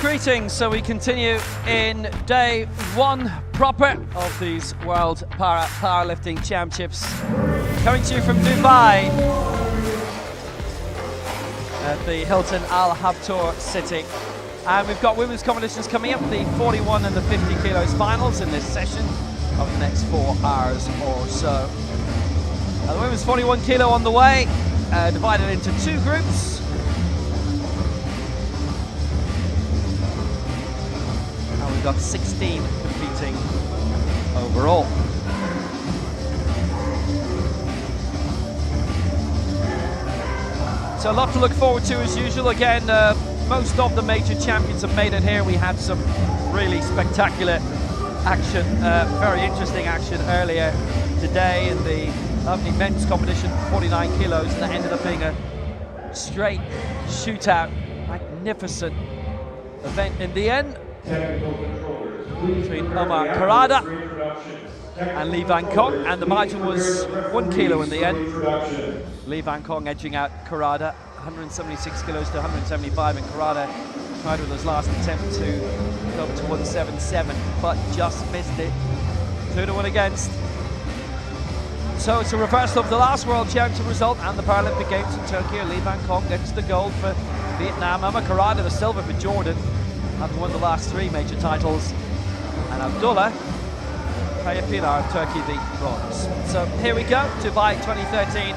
Greetings, so we continue in day one proper of these World Powerlifting Championships, coming to you from Dubai at the Hilton Al Habtoor City. And we've got women's competitions coming up, the 41 and the 50 kilos finals in this session of the next 4 hours or so. The women's 41 kilo on the way, divided into 2 groups. We've got 16 competing overall. So a lot to look forward to as usual. Again, most of the major champions have made it here. We had some really spectacular action, very interesting action earlier today in the lovely men's competition, 49 kilos, and that ended up being a straight shootout. Magnificent event in the end, between Omar Karada and Lee Van Kong, and the margin was 1 kilo in the end. Lee Van Kong edging out Karada, 176 kilos to 175, and Karada tried with his last attempt to go up to 177, but just missed it. 2-1 against. So it's a reversal of the last World Championship result and the Paralympic Games in Tokyo. Lee Van Kong gets the gold for Vietnam. Omar Karada the silver for Jordan, having won the last 3 major titles, and Abdullah Kayapilar of Turkey the bronze. So here we go, Dubai 2013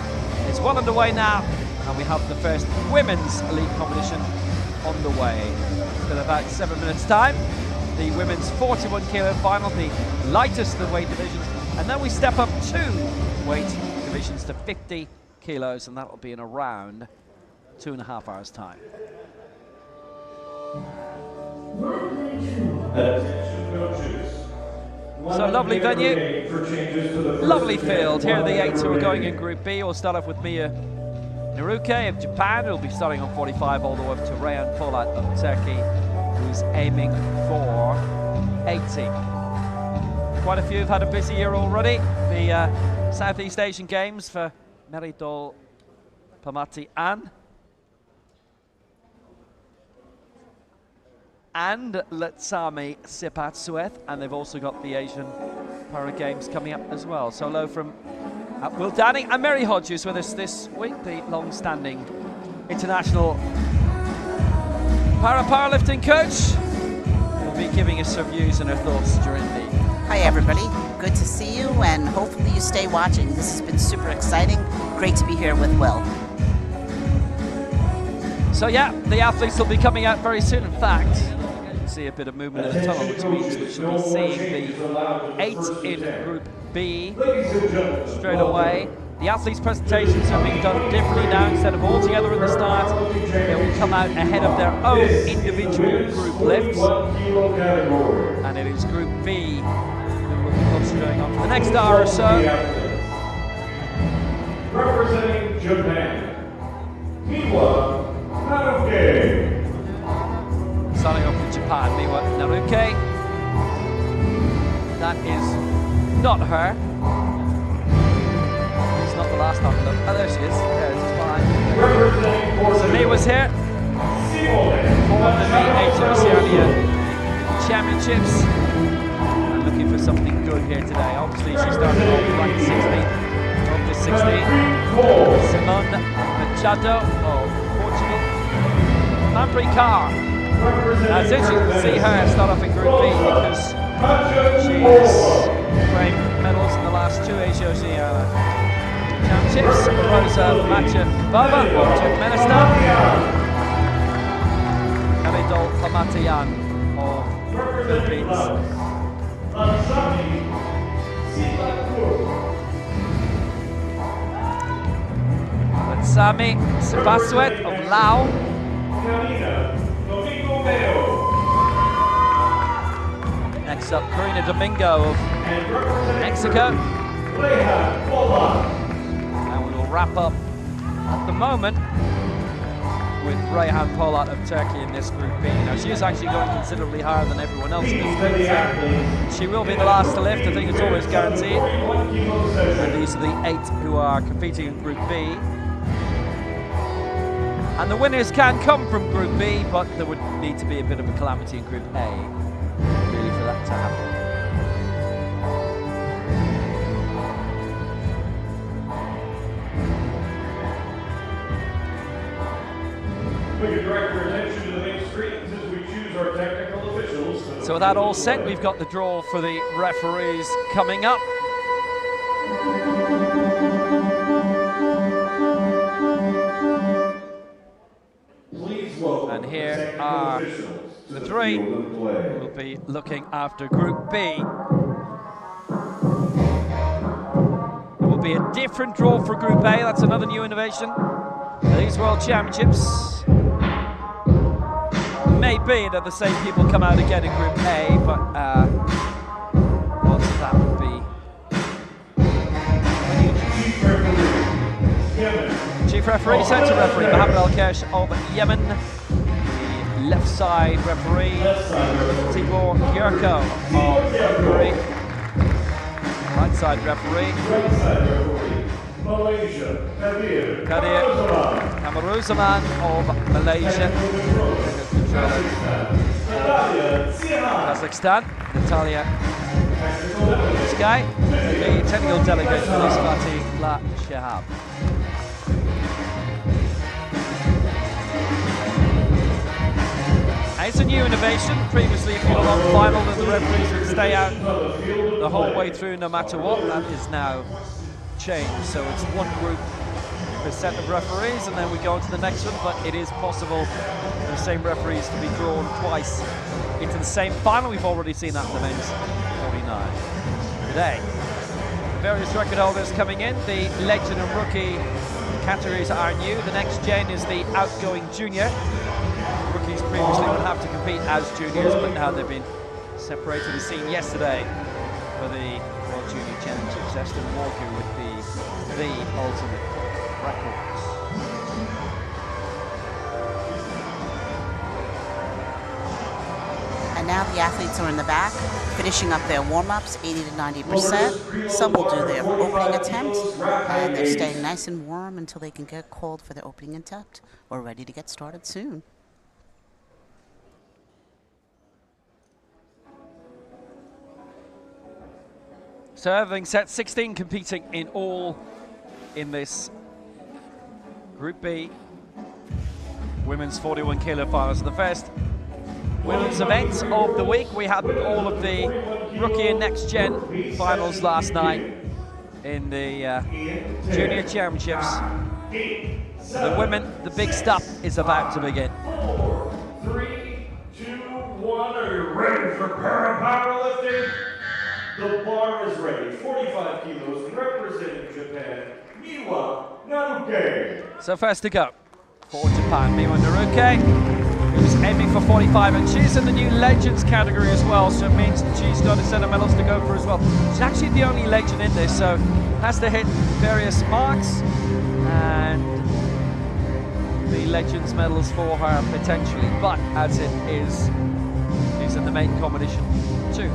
is well underway now, and we have the first women's elite competition on the way. In about 7 minutes time, the women's 41 kilo final, the lightest of the weight divisions, and then we step up 2 weight divisions to 50 kilos, and that will be in around 2.5 hours time. So lovely venue, lovely field. Here are the 8 who are going in Group B. We'll start off with Mia Naruke of Japan, who'll be starting on 45 all the way up to Reyhan Polat of Turkey, who's aiming for 80. Quite a few have had a busy year already. The Southeast Asian Games for Meridol Pamati and Letsami Sipatsueth, and they've also got the Asian Para Games coming up as well. So hello from Will Danning and Mary Hodges with us this week, the long-standing international powerlifting coach, who will be giving us her views and her thoughts during the... Hi everybody, good to see you, and hopefully you stay watching. This has been super exciting. Great to be here with Will. So yeah, the athletes will be coming out very soon. In fact, you can see a bit of movement in the tunnel, which means we should be seeing the 8 in Group B straight away. The athletes' presentations are being done differently now. Instead of all together at the start, they will come out ahead of their own individual group lifts. And it is Group B who will be concentrating on for the next hour or so. Representing Japan, Miwa Naruke. Starting off with Japan, Miwa Naruke. That is not her. It's not the last time. Oh, there she is. There it is, fine. So Miwa's here for the Oceania Championships. And looking for something good here today. Obviously, she started off ranked 16th of the 16. Simone Machado of Portugal. Mampri Carr. It's interesting to see her start off in Group B because these great medals in the last two Asia-Oceania Championships. Rosa Matcha-Baba of Turkmenistan. Khalidol Pamatayan of Philippines. Sami Sebaswet of Laos. Next up, Karina Domingo of Mexico. And we will wrap up at the moment with Reyhan Polat of Turkey in this Group B. Now, she is actually going considerably higher than everyone else in this group. She will be the last to lift. I think it's always guaranteed. And these are the 8 who are competing in Group B. And the winners can come from Group B, but there would need to be a bit of a calamity in Group A, really, for that to happen. We can direct your attention to the main screens as we choose our technical officials. So with that all set, we've got the draw for the referees coming up. And here are the 3 who will be looking after Group B. There will be a different draw for Group A. That's another new innovation for these World Championships. Maybe that the same people come out again in Group A, but lots of that would be. Chief referee, centre referee, Mohammed Al-Kesh of Yemen. The left side referee, Tibor Yurko of Hungary. Right side referee, Kadir Kamaruzzaman of Malaysia. Kazakhstan, Natalia. This guy, the technical delegate, Fatih La Shahab. It's a new innovation. Previously, if you were on final, then the referees would stay out the whole way through no matter what. That is now changed. So it's one group per set of referees, and then we go on to the next one. But it is possible for the same referees to be drawn twice into the same final. We've already seen that in the men's 49 today. Various record holders coming in. The legend and rookie categories are new. The next gen is the outgoing junior. Rookies previously would have to compete as juniors, but now they've been separated, as seen yesterday, for the World Junior Championships. Eston Walker with the ultimate records. And now the athletes are in the back, finishing up their warm-ups, 80 to 90%. Some will do their opening attempt, and they're staying nice and warm until they can get called for their opening attempt. We're ready to get started soon. So everything set, 16 competing in all in this Group B. Women's 41 kilo finals. The first women's event of the week. We had all of the rookie and next gen finals last night in the Junior Championships. The women, the big stuff is about to begin. 4, 3, 2, 1. Are you ready for Powerlifting? The bar is ready. 45 kilos representing Japan, Miwa Naruke. So first to go for Japan, Miwa Naruke, who's aiming for 45, and she's in the new Legends category as well, so it means that she's got a set of medals to go for as well. She's actually the only legend in this, so has to hit various marks, and the Legends medals for her potentially, but as it is, she's in the main competition too.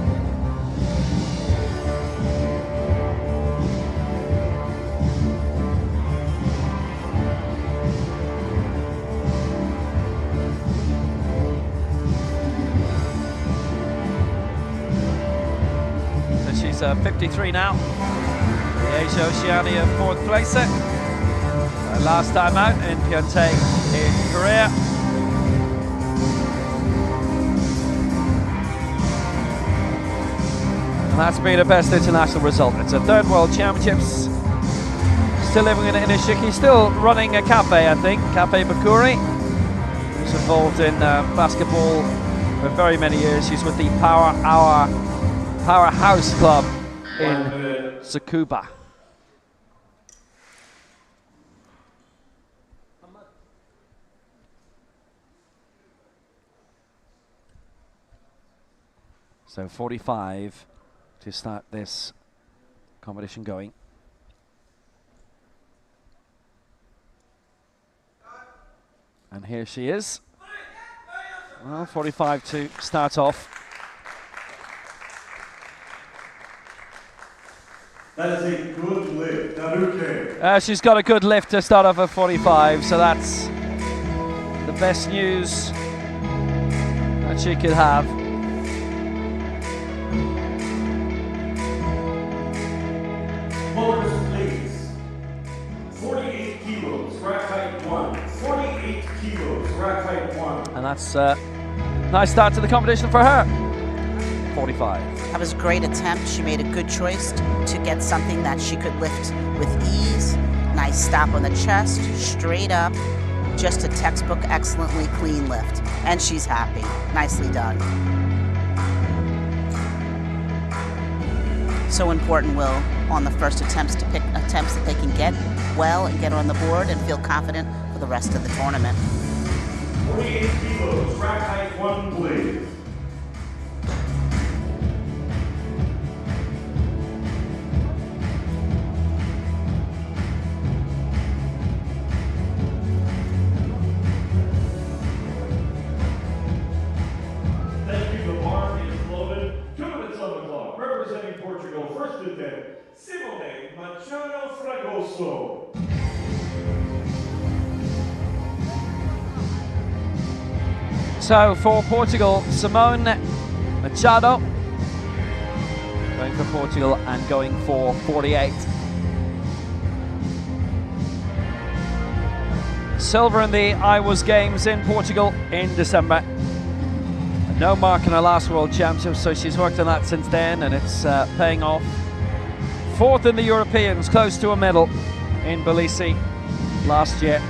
She's 53 now, the Asia-Oceania 4th placer. Last time out in Pyeongtaek in Korea. That's been her best international result. It's her third World Championships. Still living in Ishiki, still running a cafe, I think, Cafe Bakuri. She's involved in basketball for very many years. She's with the Powerhouse Club in Tsukuba. So 45 to start this competition going. And here she is. Well, 45 to start off. That is a good lift. Naruke. She's got a good lift to start off at 45, so that's the best news that she could have. Motors, please. 48 kilos, rack height 1. 48 kilos, rack height 1. And that's a nice start to the competition for her. 45. That was a great attempt. She made a good choice to get something that she could lift with ease. Nice stop on the chest, straight up. Just a textbook, excellently clean lift. And she's happy. Nicely done. So important, Will, on the first attempts to pick attempts that they can get well and get on the board and feel confident for the rest of the tournament. 48 kilos, rack height 1, please. Thank you. The bar is loaded. 2 minutes on the clock. Representing Portugal, first attempt, Simone Machado Fragoso. So for Portugal, Simone Machado going for Portugal and going for 48. Silver in the IWAS Games in Portugal in December. No mark in her last World Championship, so she's worked on that since then, and it's paying off. 4th in the Europeans, close to a medal in Tbilisi last year.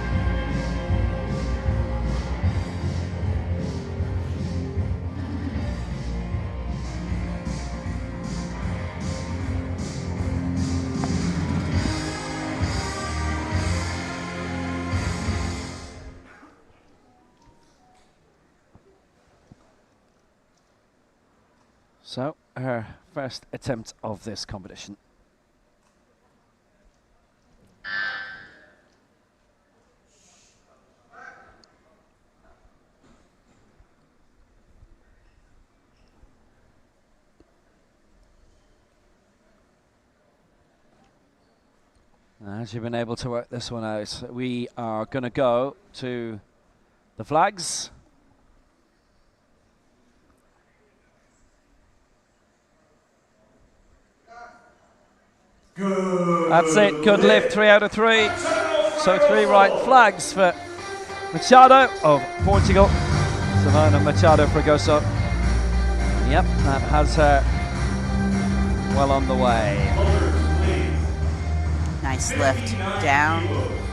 So, her first attempt of this competition. As you've been able to work this one out, we are going to go to the flags. Good. That's it, good lift, 3 out of 3. So 3 right flags for Machado of Portugal. Simone Machado Fragoso. Yep, that has her well on the way. Nice lift. Down,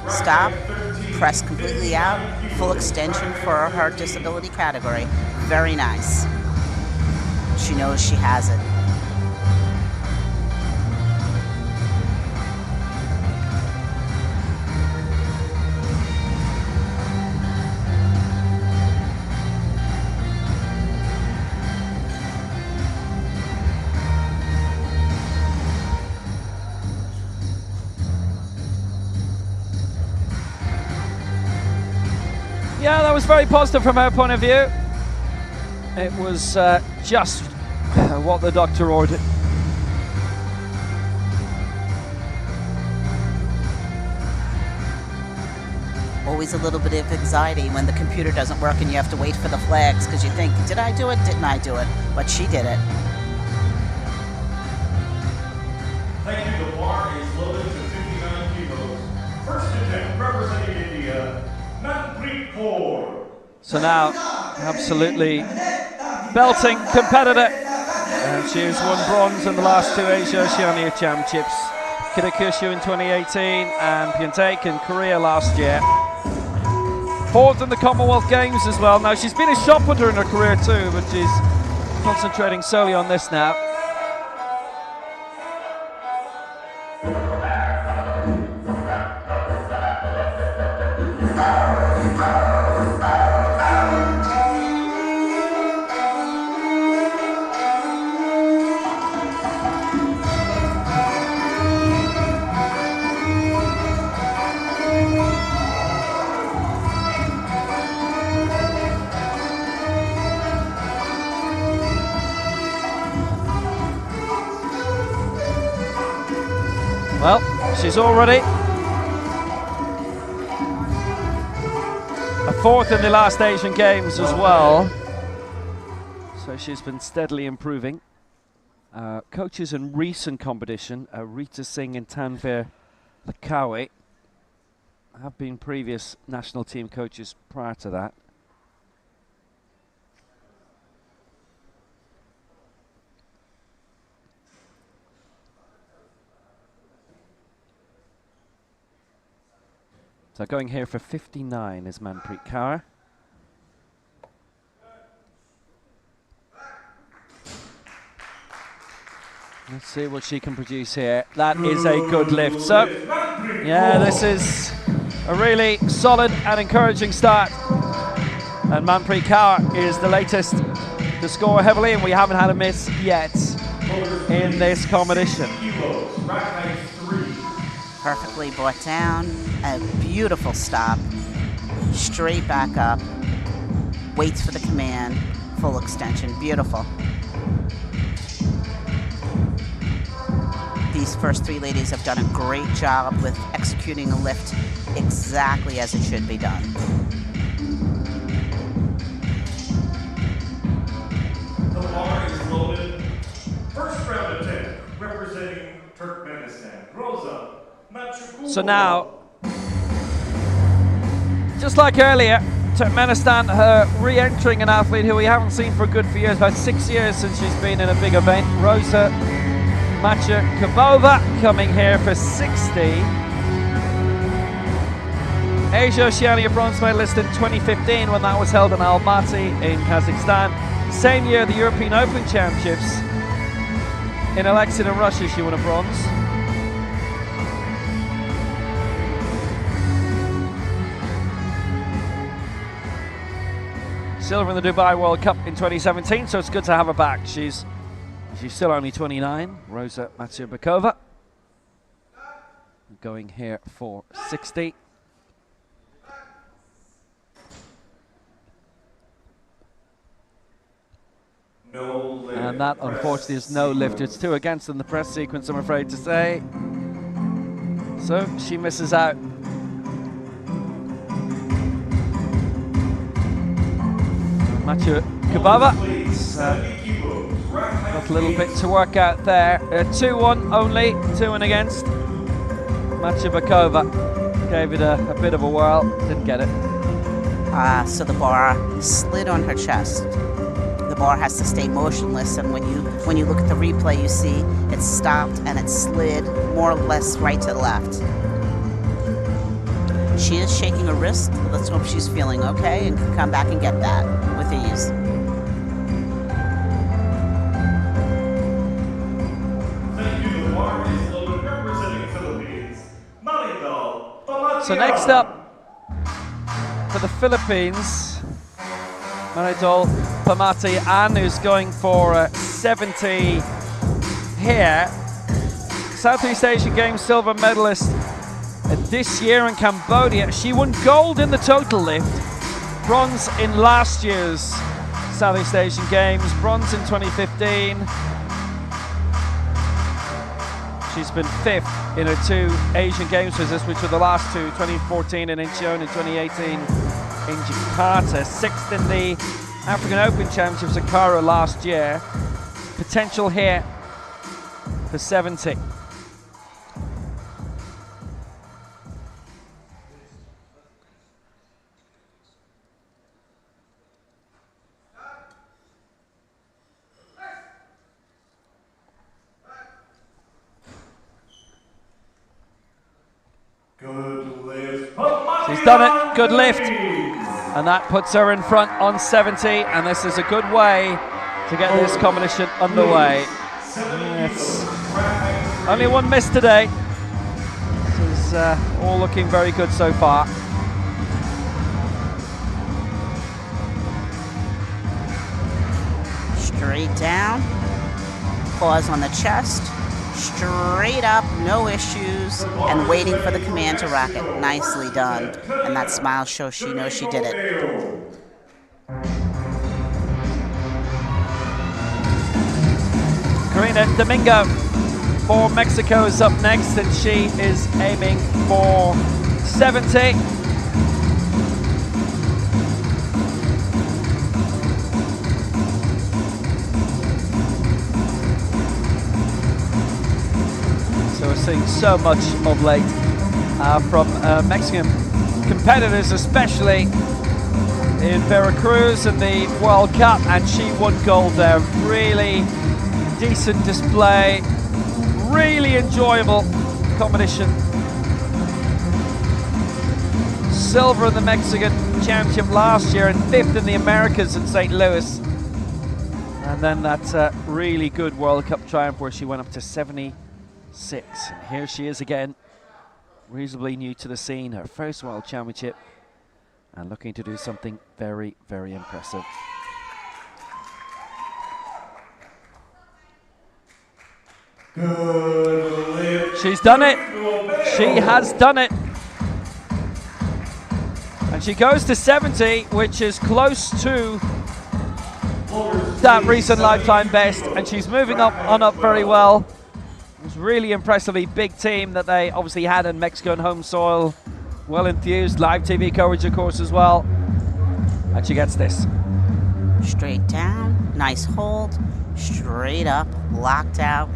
stop, press completely out, full extension for her disability category. Very nice. She knows she has it. Yeah, that was very positive from her point of view. It was just what the doctor ordered. Always a little bit of anxiety when the computer doesn't work and you have to wait for the flags because you think, did I do it? Didn't I do it? But she did it. Thank you. The bar is loaded to 59 kilos. First attempt, representing India, Manpreet Kaur. So now, absolutely belting competitor And she has won bronze in the last 2 Asia Oceania Championships. Kitakyushu in 2018 and Pyeongtaek in Korea last year. 4th in the Commonwealth Games as well. Now, she's been a shot putter in her career too, but she's concentrating solely on this now. Well, she's already a 4th in the last Asian Games as well. So she's been steadily improving. Coaches in recent competition, Rita Singh and Tanvir Lakawi, have been previous national team coaches prior to that. So going here for 59 is Manpreet Kaur. Let's see what she can produce here. That is a good lift. So, yeah, this is a really solid and encouraging start. And Manpreet Kaur is the latest to score heavily, and we haven't had a miss yet in this competition. Perfectly brought down, a beautiful stop, straight back up, waits for the command, full extension, beautiful. These first 3 ladies have done a great job with executing a lift exactly as it should be done. The bar is loaded. First round of 10, representing Turkmenistan, Rosa. So now, just like earlier, Turkmenistan re-entering an athlete who we haven't seen for a good few years, about 6 years since she's been in a big event. Rosa Machakabova coming here for 60. Asia Oceania bronze medalist in 2015 when that was held in Almaty in Kazakhstan. Same year, the European Open Championships in Alexei in Russia, she won a bronze. Silver in the Dubai World Cup in 2017, so it's good to have her back. She's still only 29, Rosa Matyubakova. Going here for 60. No lift. And that, unfortunately, is no lift. It's 2 against in the press sequence, I'm afraid to say. So she misses out. Matyubakova. Got a little bit to work out there. 2-1 only, 2 and against. Matyubakova gave it a bit of a whirl, didn't get it. So the bar slid on her chest. The bar has to stay motionless, and when you look at the replay, you see it stopped and it slid more or less right to the left. She is shaking her wrist. Let's hope she's feeling okay and can come back and get that with ease. So next up for the Philippines, Maridol Pamati Ann, who's going for 70 here. Southeast Asian Games silver medalist this year in Cambodia. She won gold in the total lift, bronze in last year's Southeast Asian Games, bronze in 2015. She's been 5th in her 2 Asian Games visits, which were the last 2, 2014 in Incheon and 2018 in Jakarta. 6th in the African Open Championships in Cairo last year. Potential here for 70. done it. Good lift. And that puts her in front on 70. And this is a good way to get this competition underway. It's only one miss today. This is all looking very good so far. Straight down. Pause on the chest. Straight up, no issues, and waiting for the command to rack it. Nicely done. And that smile shows she knows she did it. Karina Domingo for Mexico is up next, and she is aiming for 70. So we're seeing so much of late from Mexican competitors, especially in Veracruz and the World Cup, and she won gold there. Really decent display, really enjoyable competition. Silver in the Mexican Championship last year and 5th in the Americas in St. Louis. And then that really good World Cup triumph where she went up to 76. And here she is again, reasonably new to the scene, her first World Championship, and looking to do something very, very impressive. Good lift. She's done it. She has done it. And she goes to 70, which is close to that recent lifetime best. And she's moving up very well. It was really impressively big team that they obviously had in Mexico and home soil. Well enthused, live TV coverage, of course, as well. And she gets this. Straight down, nice hold, straight up, locked out,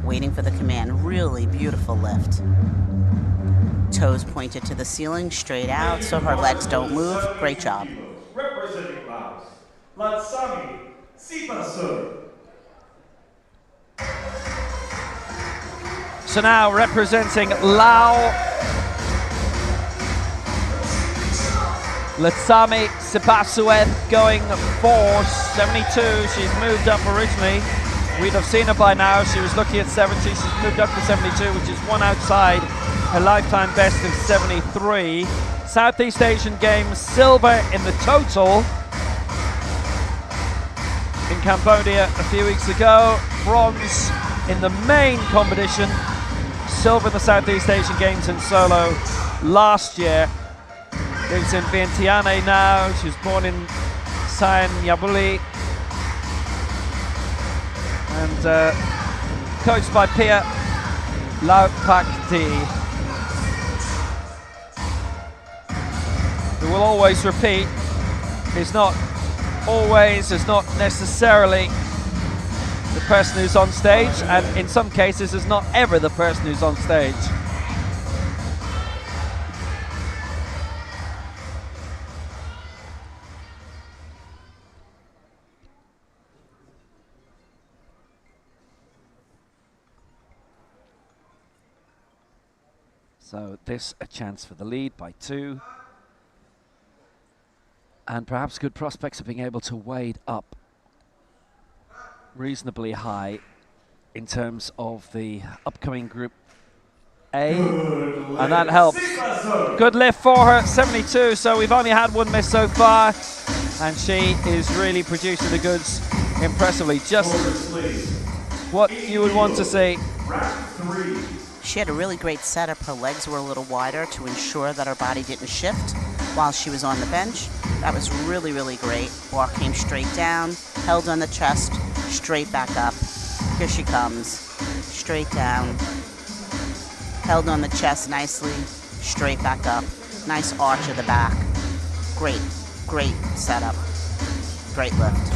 waiting for the command. Really beautiful lift. Toes pointed to the ceiling, straight out, so her legs don't move. Great job. Representing Laos, Latsami Sipasur. So now representing Laos, Latsami Sipasueth going for 72. She's moved up originally. We'd have seen her by now. She was looking at 70. She's moved up to 72, which is one outside her lifetime best of 73. Southeast Asian Games silver in the total in Cambodia a few weeks ago. Bronze in the main competition. Silver in the Southeast Asian Games in solo last year. Lives in Vientiane now. She was born in Sain Yabuli. And coached by Pia Laupakdi, who will always repeat, is not necessarily the person who's on stage, and in some cases is not ever the person who's on stage. So this a chance for the lead by 2. And perhaps good prospects of being able to wade up reasonably high in terms of the upcoming Group A. And that helps. Good lift for her, 72. So we've only had one miss so far. And she is really producing the goods impressively. Just what you would want to see. She had a really great setup. Her legs were a little wider to ensure that her body didn't shift while she was on the bench. That was really, really great. Bar came straight down, held on the chest, straight back up. Here she comes. Straight down. Held on the chest nicely, straight back up. Nice arch of the back. Great, great setup. Great lift.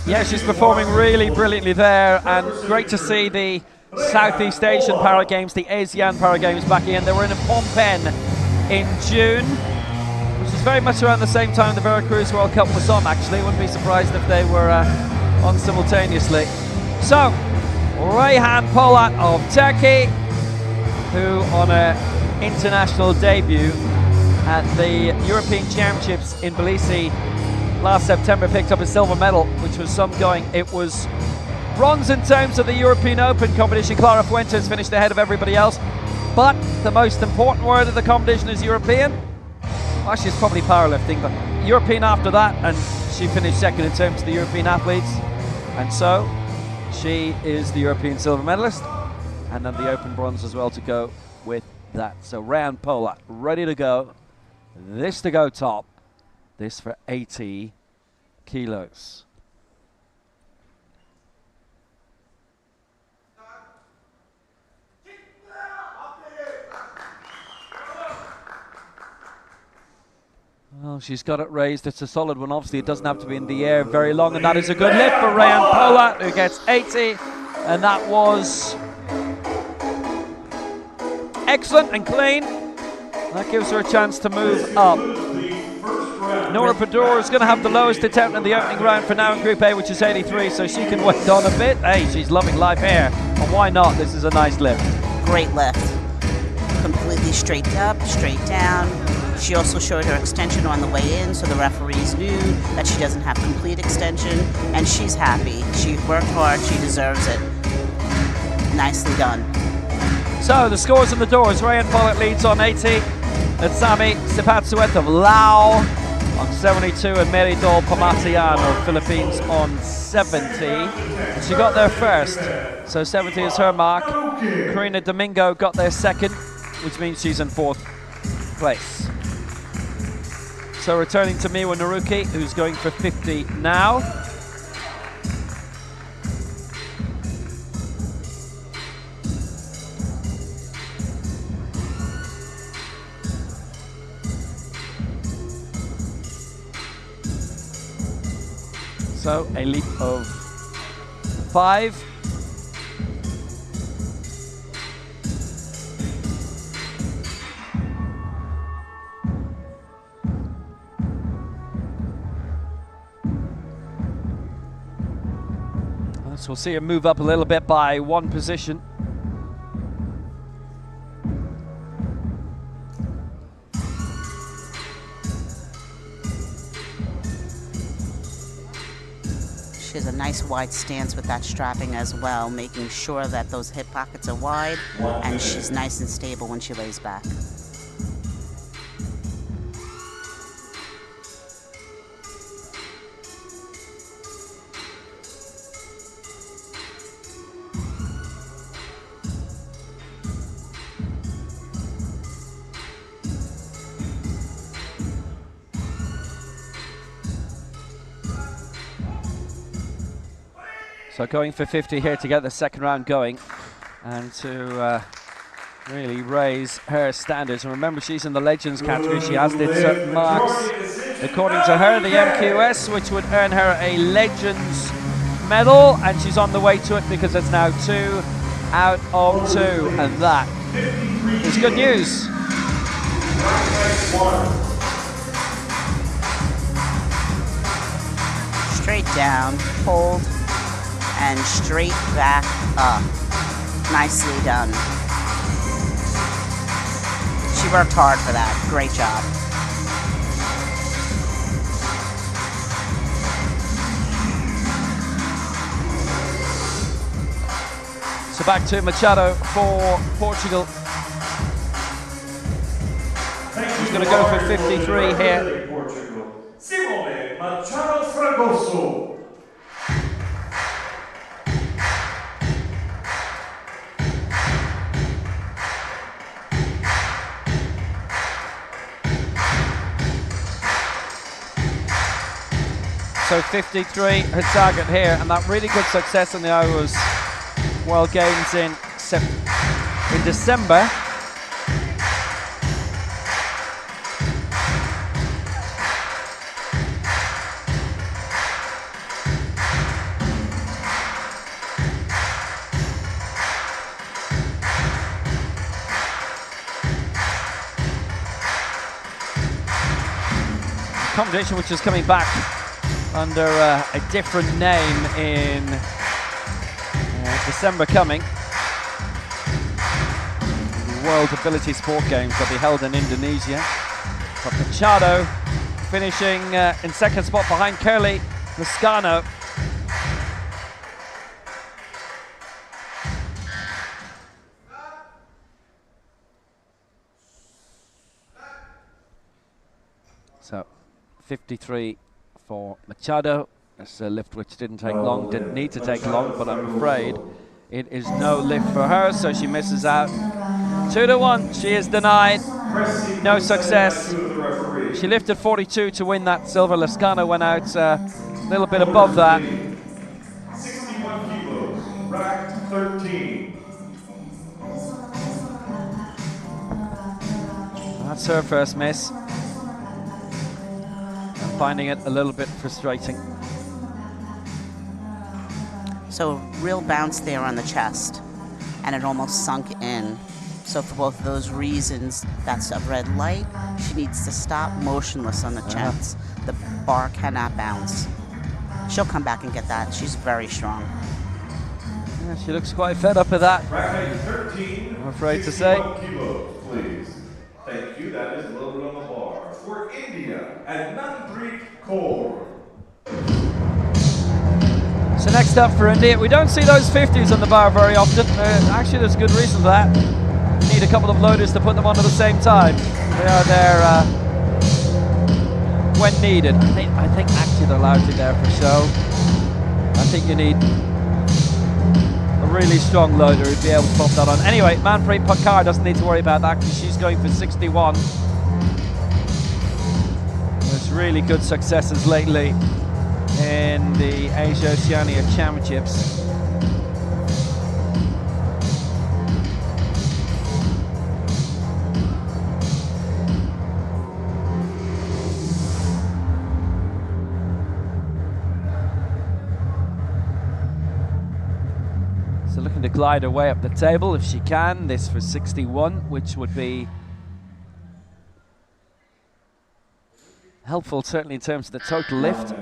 Yeah, she's performing really brilliantly there, and great to see the Southeast Asian Para Games, the ASEAN Para Games back in. They were in Phnom Penh in June, which is very much around the same time the Veracruz World Cup was on, actually. Wouldn't be surprised if they were on simultaneously. So, Reyhan Polat of Turkey, who on a international debut at the European Championships in Tbilisi last September, picked up a silver medal, which was some going. It was bronze in terms of the European Open competition. Clara Fuentes finished ahead of everybody else, but the most important word of the competition is European. Well, she's probably powerlifting, but European after that, and she finished second in terms of the European athletes, and so she is the European silver medalist, and then the Open bronze as well to go with that. So Ryan Pola ready to go. This to go top. This for 80 kilos. Well, she's got it raised. It's a solid one. Obviously, it doesn't have to be in the air very long, and that is a good lift for Ryan Pola, who gets 80, and that was excellent and clean. That gives her a chance to move up. Nora Pador is going to have the lowest attempt in the opening round for now in Group A, which is 83, so she can wait on a bit. Hey, she's loving life here, and why not? This is a nice lift. Great lift. Completely straight up, straight down. She also showed her extension on the way in, so the referees knew that she doesn't have complete extension, and she's happy. She worked hard, she deserves it. Nicely done. So the scores in the doors. Ryan Pollett leads on 80, and Sami Sipatsuet of Lao on 72, and Meridol Pamatian of Philippines on 70. And she got there first, so 70 is her mark. Karina Domingo got there second, which means she's in fourth place. So returning to Miwa Naruki, who's going for 50 now. So a leap of 5. So we'll see her move up a little bit by 1 position. She has a nice wide stance with that strapping as well, making sure that those hip pockets are wide, and she's nice and stable when she lays back. So going for 50 here to get the second round going and to really raise her standards. And remember, she's in the Legends category. She has did certain marks, according to her, the MQS, which would earn her a Legends medal. And she's on the way to it because it's now 2 out of 2. And that is good news. Straight down, hold, and straight back up. Nicely done. She worked hard for that. Great job. So back to Machado for Portugal. He's going to go for 53 here. Simone Machado Fragoso. So 53, her target here, and that really good success in the Iowa's World Games in December. Competition which is coming back under a different name in World Ability Sport Games. They'll be held in Indonesia. But Machado finishing in second spot behind Curly Lascano. So 53 for Machado. It's a lift which didn't take long, didn't need to take long, but I'm afraid it is no lift for her, so she misses out. 2-1, she is denied, no success. She lifted 42 to win that silver. Lascano went out a little bit above that. 61 kilos, rack 13. That's her first miss. I'm finding it a little bit frustrating. So real bounce there on the chest, and it almost sunk in. So for both of those reasons, that's a red light. She needs to stop motionless on the chest. The bar cannot bounce. She'll come back and get that. She's very strong. Yeah, she looks quite fed up with that, Rack 13, I'm afraid to say. kilos, please. Thank you, that is loaded on the bar. For India, and Manpreet Kaur. So next up for India, we don't see those 50s on the bar very often. Actually, there's good reason for that. You need a couple of loaders to put them on at the same time. They are there when needed. I think actually they're allowed to there for show. I think you need a really strong loader to be able to pop that on. Anyway, Manpreet Kaur doesn't need to worry about that because she's going for 61. There's really good successes lately in the Asia Oceania Championships. So looking to glide her way up the table if she can. This for 61, which would be helpful certainly in terms of the total lift.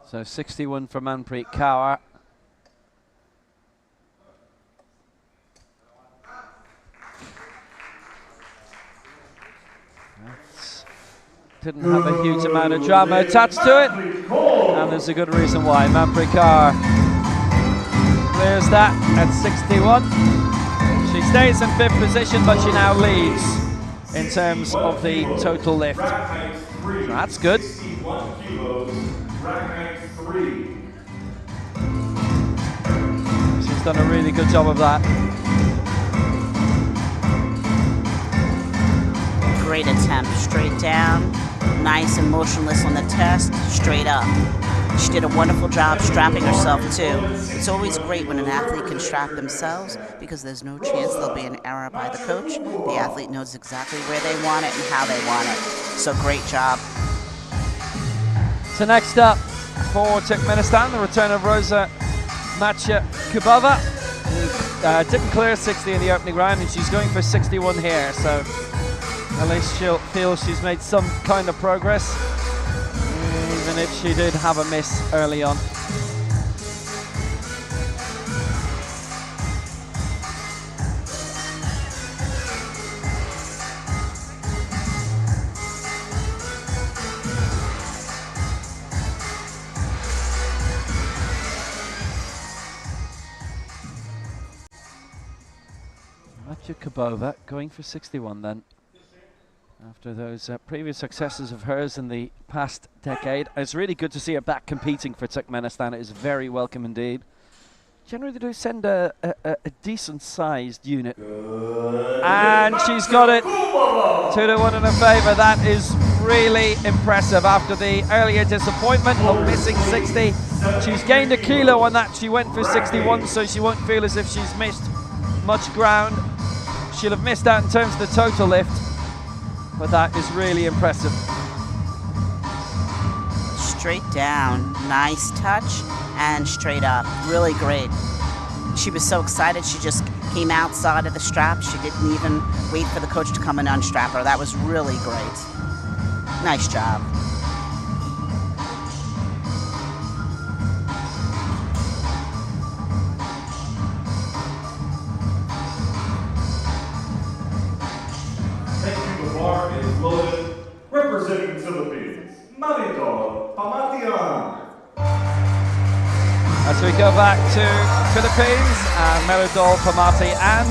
So 61 for Manpreet Kaur. Didn't have a huge amount of drama attached to it, and there's a good reason why. Manpreet Kaur clears that at 61. She stays in 5th position, but she now leads in terms of the total lift. So that's good. She's done a really good job of that. Great attempt, straight down, nice and motionless on the test, straight up. She did a wonderful job strapping herself too. It's always great when an athlete can strap themselves because there's no chance there'll be an error by the coach. The athlete knows exactly where they want it and how they want it. So great job. So next up for Turkmenistan, the return of Rosa Matchakubova, who didn't clear 60 in the opening round, and she's going for 61 here. So at least she'll feel she's made some kind of progress, even if she did have a miss early on. Matchakubova going for 61 then. After those previous successes of hers in the past decade. It's really good to see her back competing for Turkmenistan. It is very welcome indeed. Generally they do send a decent-sized unit. And she's got it. 2-1 in her favour. That is really impressive after the earlier disappointment of missing 60. She's gained a kilo on that. She went for 61, so she won't feel as if she's missed much ground. She'll have missed out in terms of the total lift, but that is really impressive. Straight down, nice touch, and straight up. Really great. She was so excited, she just came outside of the strap. She didn't even wait for the coach to come and unstrap her. That was really great. Nice job. Thank you. The bar is loaded. Representing the Philippines, Maridol Pamatian. As we go back to Philippines, Maridol Pamatian.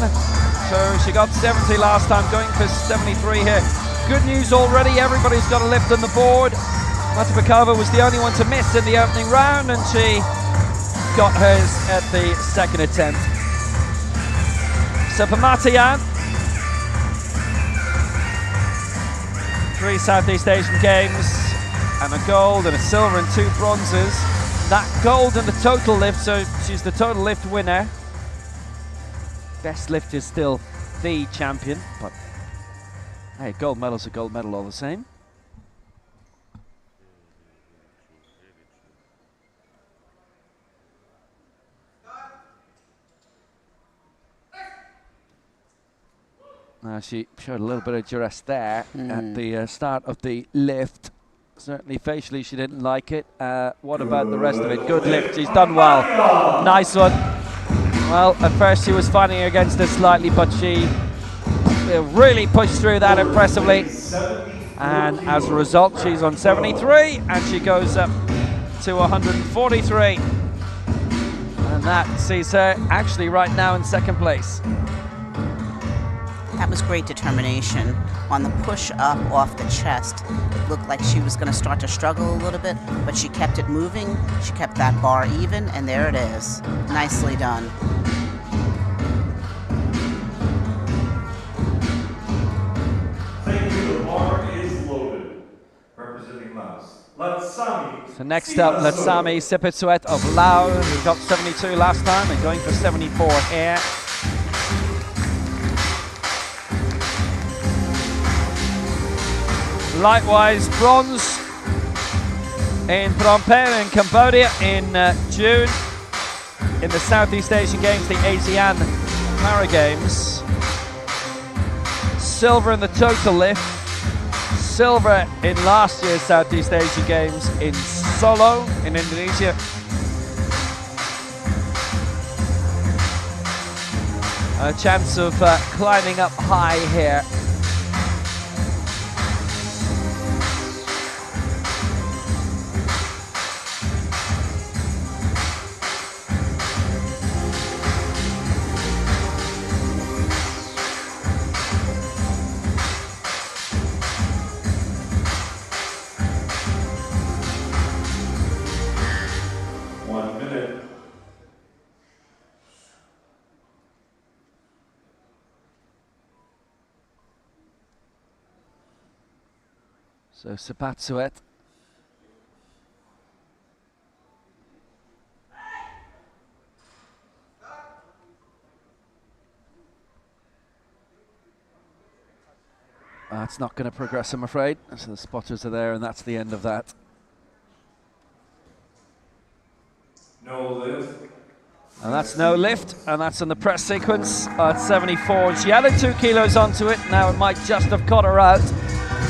So she got 70 last time, going for 73 here. Good news already, everybody's got a lift on the board. Matapakova was the only one to miss in the opening round, and she got hers at the second attempt. So Pamatian, 3 Southeast Asian Games, and a gold and a silver and 2 bronzes. That gold in the total lift, so she's the total lift winner. Best lift is still the champion, but hey, gold medal's a gold medal all the same. Now she showed a little bit of duress there at the start of the lift. Certainly facially she didn't like it. What about the rest of it? Good lift, she's done well. Nice one. Well, at first she was finding her against it slightly, but she really pushed through that impressively. And as a result, she's on 73, and she goes up to 143. And that sees her actually right now in second place. That was great determination. On the push up off the chest, it looked like she was going to start to struggle a little bit, but she kept it moving. She kept that bar even, and there it is. Nicely done. Thank you. The bar is loaded. Representing Laos, Latsami. So next up, Latsami Sipitsuet of Laos, who got 72 last time and going for 74 here. Likewise, bronze in Phnom Penh in Cambodia in June in the Southeast Asian Games, the ASEAN Para Games. Silver in the total lift. Silver in last year's Southeast Asian Games in Solo in Indonesia. A chance of climbing up high here. So Sipatsuet. That's not going to progress, I'm afraid. So the spotters are there, and that's the end of that. No lift. And that's no lift, and that's in the press sequence at 74. She added 2 kilos onto it. Now it might just have caught her out.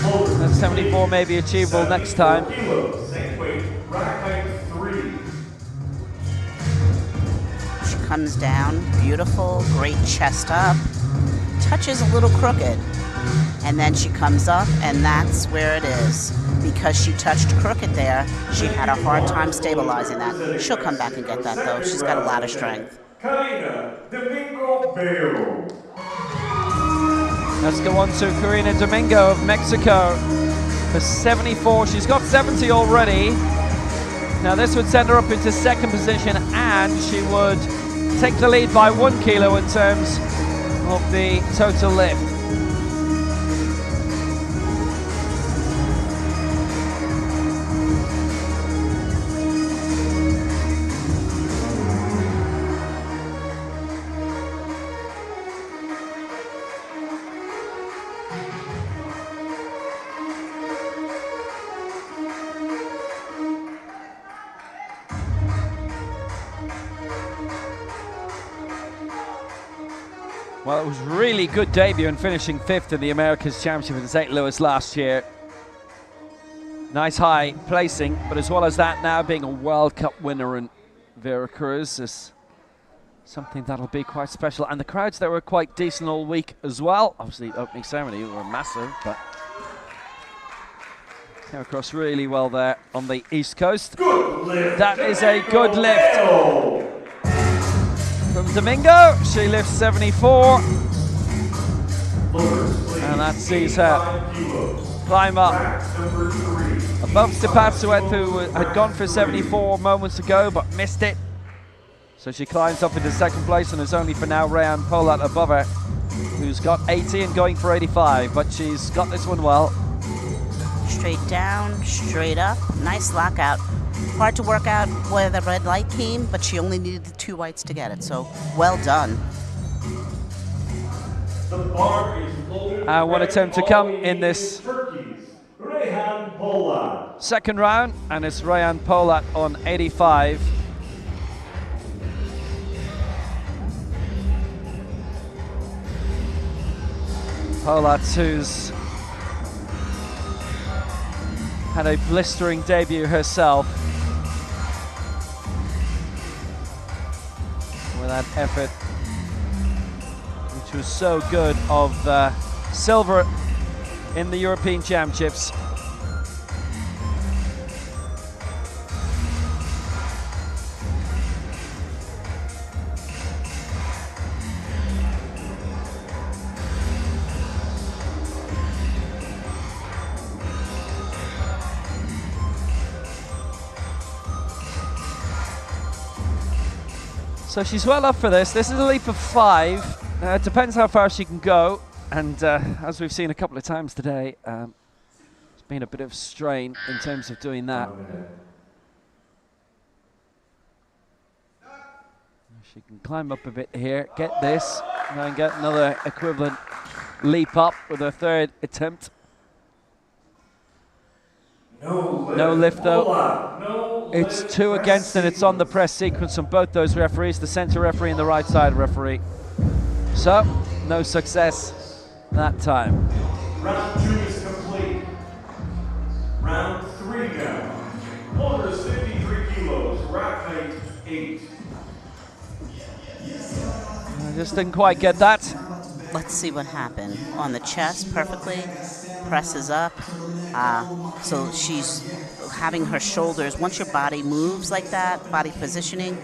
That 74 may be achievable next time. Same weight, rack height 3. She comes down, beautiful, great chest up, touches a little crooked, and then she comes up, and that's where it is. Because she touched crooked there, she had a hard time stabilizing that. She'll come back and get that though. She's got a lot of strength. Karina Domingo Bale. Let's go on to Karina Domingo of Mexico for 74. She's got 70 already. Now this would send her up into second position, and she would take the lead by 1 kilo in terms of the total lift. Well, it was really good debut in finishing 5th in the Americas Championship in St. Louis last year. Nice high placing, but as well as that, now being a World Cup winner in Veracruz is something that'll be quite special. And the crowds there were quite decent all week as well. Obviously, opening ceremony were massive, but came across really well there on the East Coast. That is a good lift from Domingo. She lifts 74, and that sees her climb up above Stepatsuet, who had gone for 74 moments ago but missed it. So she climbs up into 2nd place, and is only for now Rayan Polat above her, who's got 80 and going for 85, but she's got this one well. Straight down, straight up, nice lockout. Hard to work out where the red light came, but she only needed the 2 whites to get it, so well done. One attempt to come in this second round, and it's Rayan Polat on 85. Polat, who's had a blistering debut herself, with that effort, which was so good, of silver in the European Championships. So she's well up for this. This is a leap of 5. It depends how far she can go. And as we've seen a couple of times today, it's been a bit of strain in terms of doing that. She can climb up a bit here, get this, and then get another equivalent leap up with her 3rd attempt. No lift though. It's 2 against, and it's on the press sequence from both those referees, the center referee and the right side referee. So, no success that time. Round 2 is complete. Round 3 now. Boulders 53 kilos, rack height 8. I just didn't quite get that. Let's see what happened. On the chest, perfectly, presses up. So she's having her shoulders, once your body moves like that, body positioning,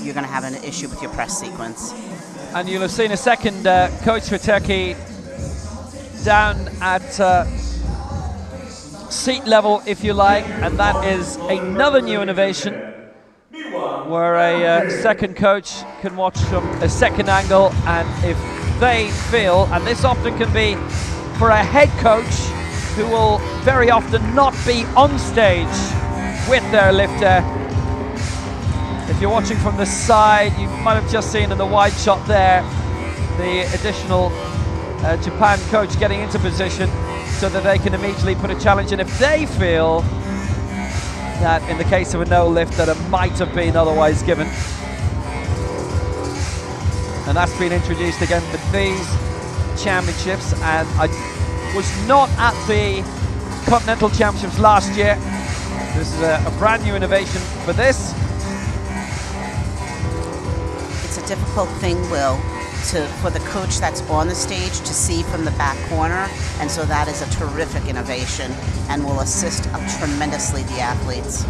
you're going to have an issue with your press sequence. And you'll have seen a second coach for Turkey down at seat level, if you like, and that is another new innovation where a second coach can watch from a second angle, and if they feel, and this often can be for a head coach who will very often not be on stage with their lifter. If you're watching from the side, you might have just seen in the wide shot there the additional Japan coach getting into position so that they can immediately put a challenge in if they feel that, in the case of a no lift, that it might have been otherwise given. And that's been introduced again for these championships, and I was not at the Continental Championships last year. This is a brand new innovation for this. It's a difficult thing, Will, for the coach that's on the stage to see from the back corner, and so that is a terrific innovation and will assist tremendously the athletes.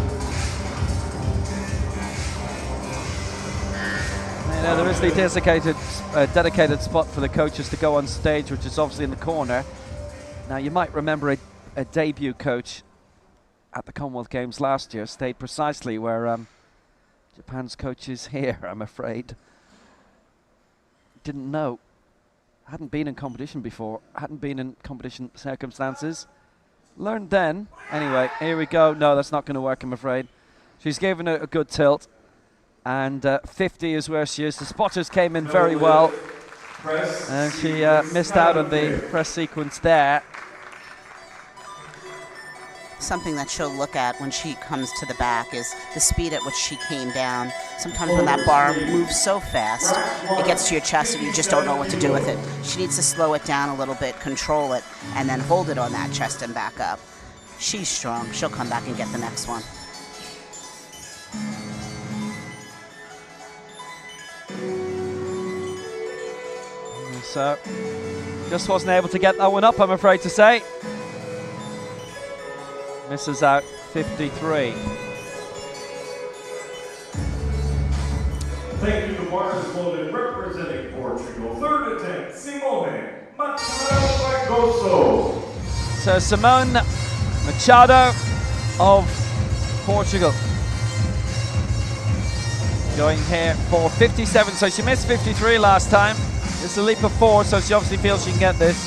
You know, there is the dedicated spot for the coaches to go on stage, which is obviously in the corner. Now, you might remember a debut coach at the Commonwealth Games last year stayed precisely where Japan's coach is here, I'm afraid. Didn't know. Hadn't been in competition before. Hadn't been in competition circumstances. Learned then. Anyway, here we go. No, that's not going to work, I'm afraid. She's given it a good tilt. And 50 is where she is. The spotters came in very well. And she missed out on the press sequence there. something that she'll look at when she comes to the back is the speed at which she came down. Sometimes when that bar moves so fast, it gets to your chest and you just don't know what to do with it. She needs to slow it down a little bit, control it, and then hold it on that chest and back up. She's strong. She'll come back and get the next one. So, just wasn't able to get that one up, I'm afraid to say. Misses out 53. Thank you to Marcus Loden representing Portugal. Third attempt, Simone Machado. So Simone Machado of Portugal going here for 57. So she missed 53 last time. It's a leap of 4, so she obviously feels she can get this.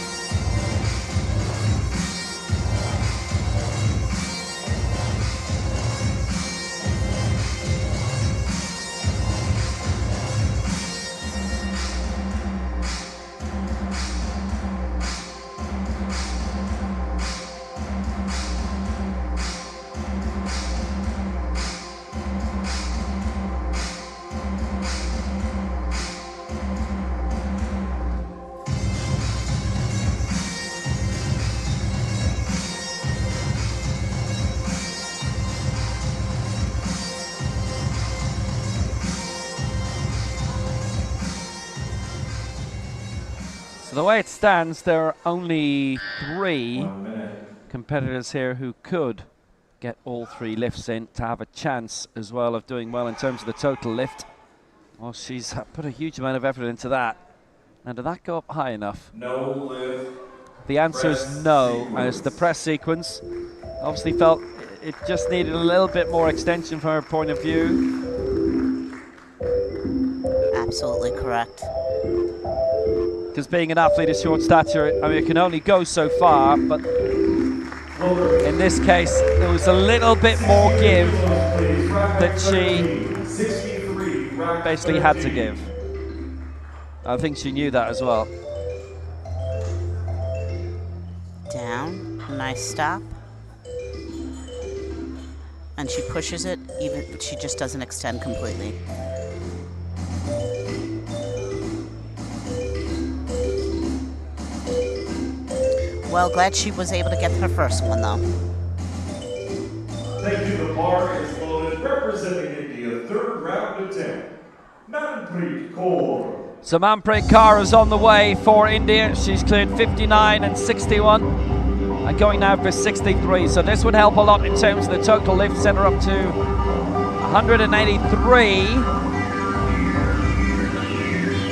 So the way it stands, there are only 3 competitors here who could get all 3 lifts in to have a chance as well of doing well in terms of the total lift. Well, she's put a huge amount of effort into that. Now, did that go up high enough? No lift. The answer is no, as the press sequence obviously felt it just needed a little bit more extension from her point of view. Absolutely correct. Because being an athlete of short stature, I mean, it can only go so far, but in this case, there was a little bit more give that she basically had to give. I think she knew that as well. Down, nice stop. And she pushes it, even she just doesn't extend completely. Well, glad she was able to get her first one, though. Thank you. The bar is loaded, representing India. Third round attempt, Manpreet Kaur. So Manpreet Kaur is on the way for India. She's cleared 59 and 61. And going now for 63. So this would help a lot in terms of the total lift. Send her up to 183.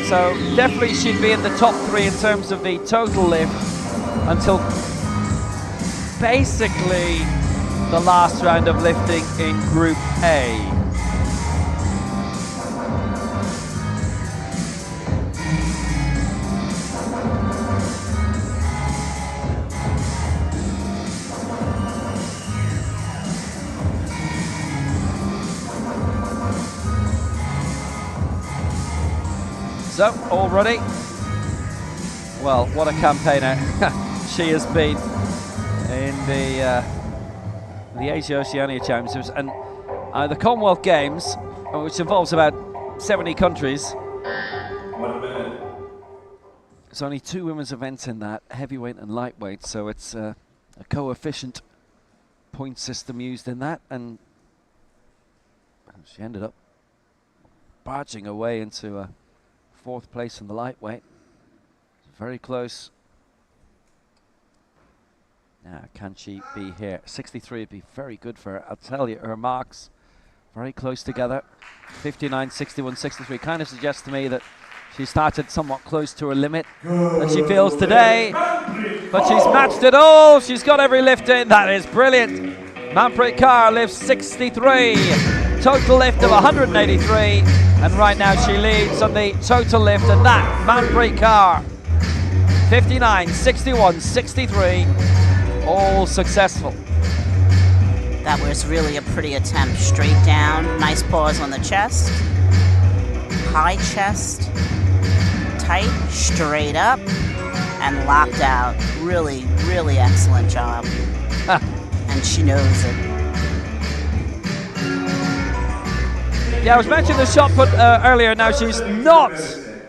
So definitely she'd be in the top 3 in terms of the total lift until basically the last round of lifting in Group A. So, already, well, what a campaigner she has been in the Asia Oceania Championships and the Commonwealth Games, which involves about 70 countries. 1 minute. There's only 2 women's events in that, heavyweight and lightweight, so it's a coefficient point system used in that, and she ended up barging away into 4th place in the lightweight. Very close. Now, can she be here? 63 would be very good for her. I'll tell you, her marks very close together. 59, 61, 63. Kind of suggests to me that she started somewhat close to her limit that she feels today. But she's matched it all. She's got every lift in. That is brilliant. Manpreet Kaur lifts 63. Total lift of 183. And right now she leads on the total lift. And that, Manpreet Kaur, 59, 61, 63. All successful. That was really a pretty attempt. Straight down, nice pause on the chest. High chest, tight, straight up, and locked out. Really, really excellent job. and she knows it. Yeah, I was mentioning the shot put earlier. Now she's not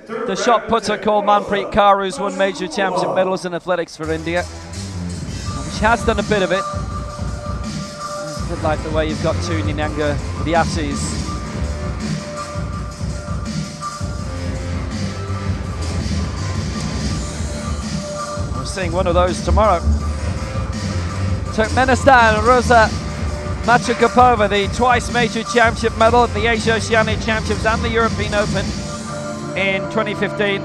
the shot putter called Manpreet Kaur, who's won major championship medals in athletics for India. She has done a bit of it. It's a bit like the way you've got Tuni Nanga for the Aussies. We're seeing one of those tomorrow. Turkmenistan, Rosa Machukapova, the twice major championship medal at the Asia Oceania Championships and the European Open in 2015.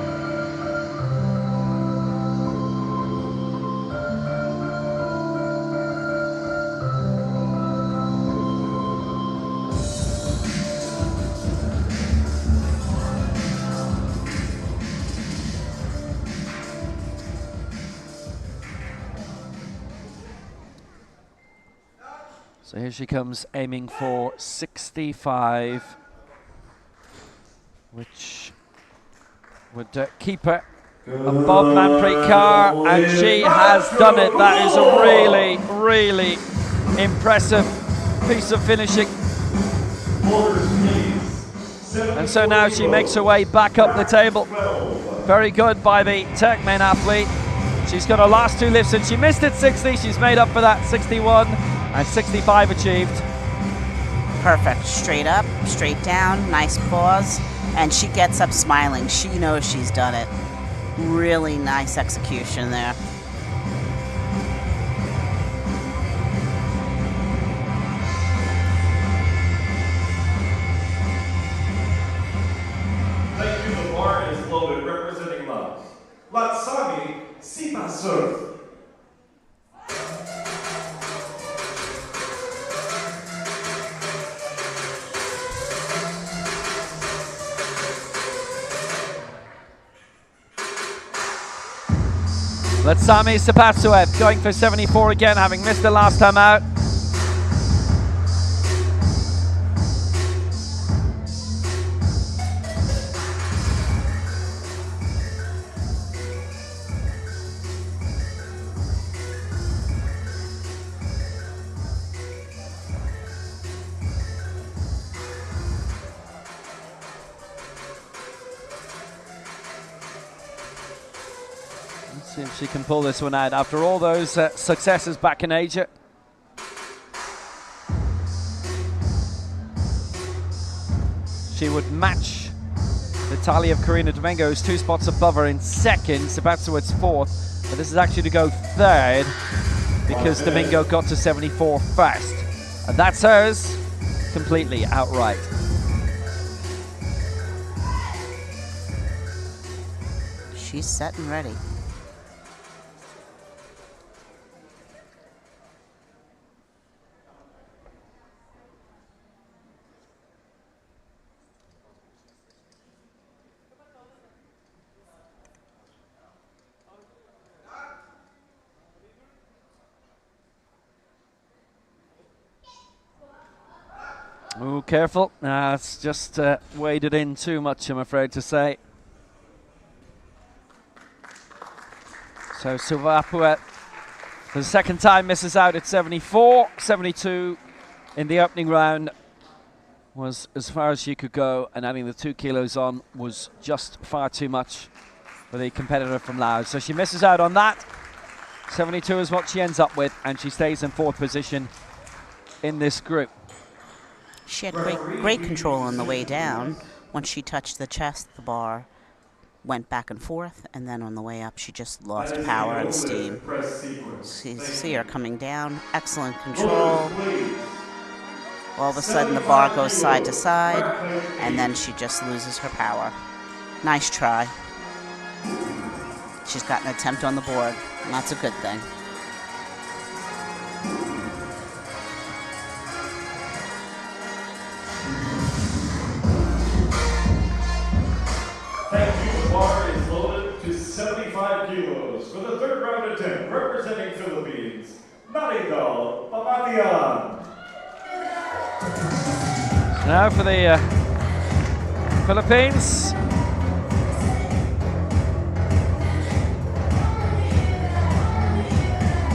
So here she comes, aiming for 65, which would keep her above Manpreet Kaur, and she has done it. That is a really, really impressive piece of finishing. And so now she makes her way back up the table. Very good by the Turkmen athlete. She's got her last two lifts, and she missed at 60. She's made up for that, 61. And 65 achieved. Perfect. Straight up, straight down, nice pause. And she gets up smiling. She knows she's done it. Really nice execution there. Thank you. The bar is loaded, representing Latsami Sipasur. Latsami Sipatsuev going for 74 again, having missed the last time out. See if she can pull this one out after all those successes back in Asia. She would match the tally of Karina Domingo, who's 2 spots above her in second. Sabatsov's fourth, but this is actually to go third because Domingo got to 74 first. And that's hers completely outright. She's set and ready. Oh, careful. It's just waded in too much, I'm afraid to say. So Suvapua, for the second time, misses out at 74. 72 in the opening round was as far as she could go, and adding the 2 kilos on was just far too much for the competitor from Laos. So she misses out on that. 72 is what she ends up with, and she stays in 4th position in this group. She had great control on the way down. Once she touched the chest, the bar went back and forth, and then on the way up, she just lost power and steam. See her coming down, excellent control. All of a sudden, the bar goes side to side, and then she just loses her power. Nice try. She's got an attempt on the board, and that's a good thing. Thank you. The bar is loaded to 75 kilos for the 3rd round attempt, representing Philippines, Naridal Pamatian. Now for the Philippines.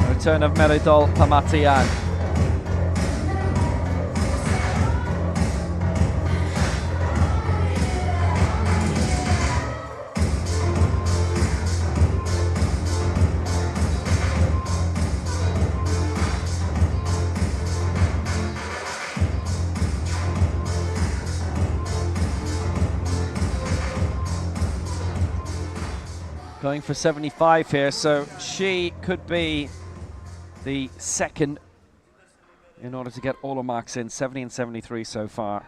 Return of Meridol Pamatian. going for 75 here, so she could be the second in order to get all her marks in. 70 and 73 so far.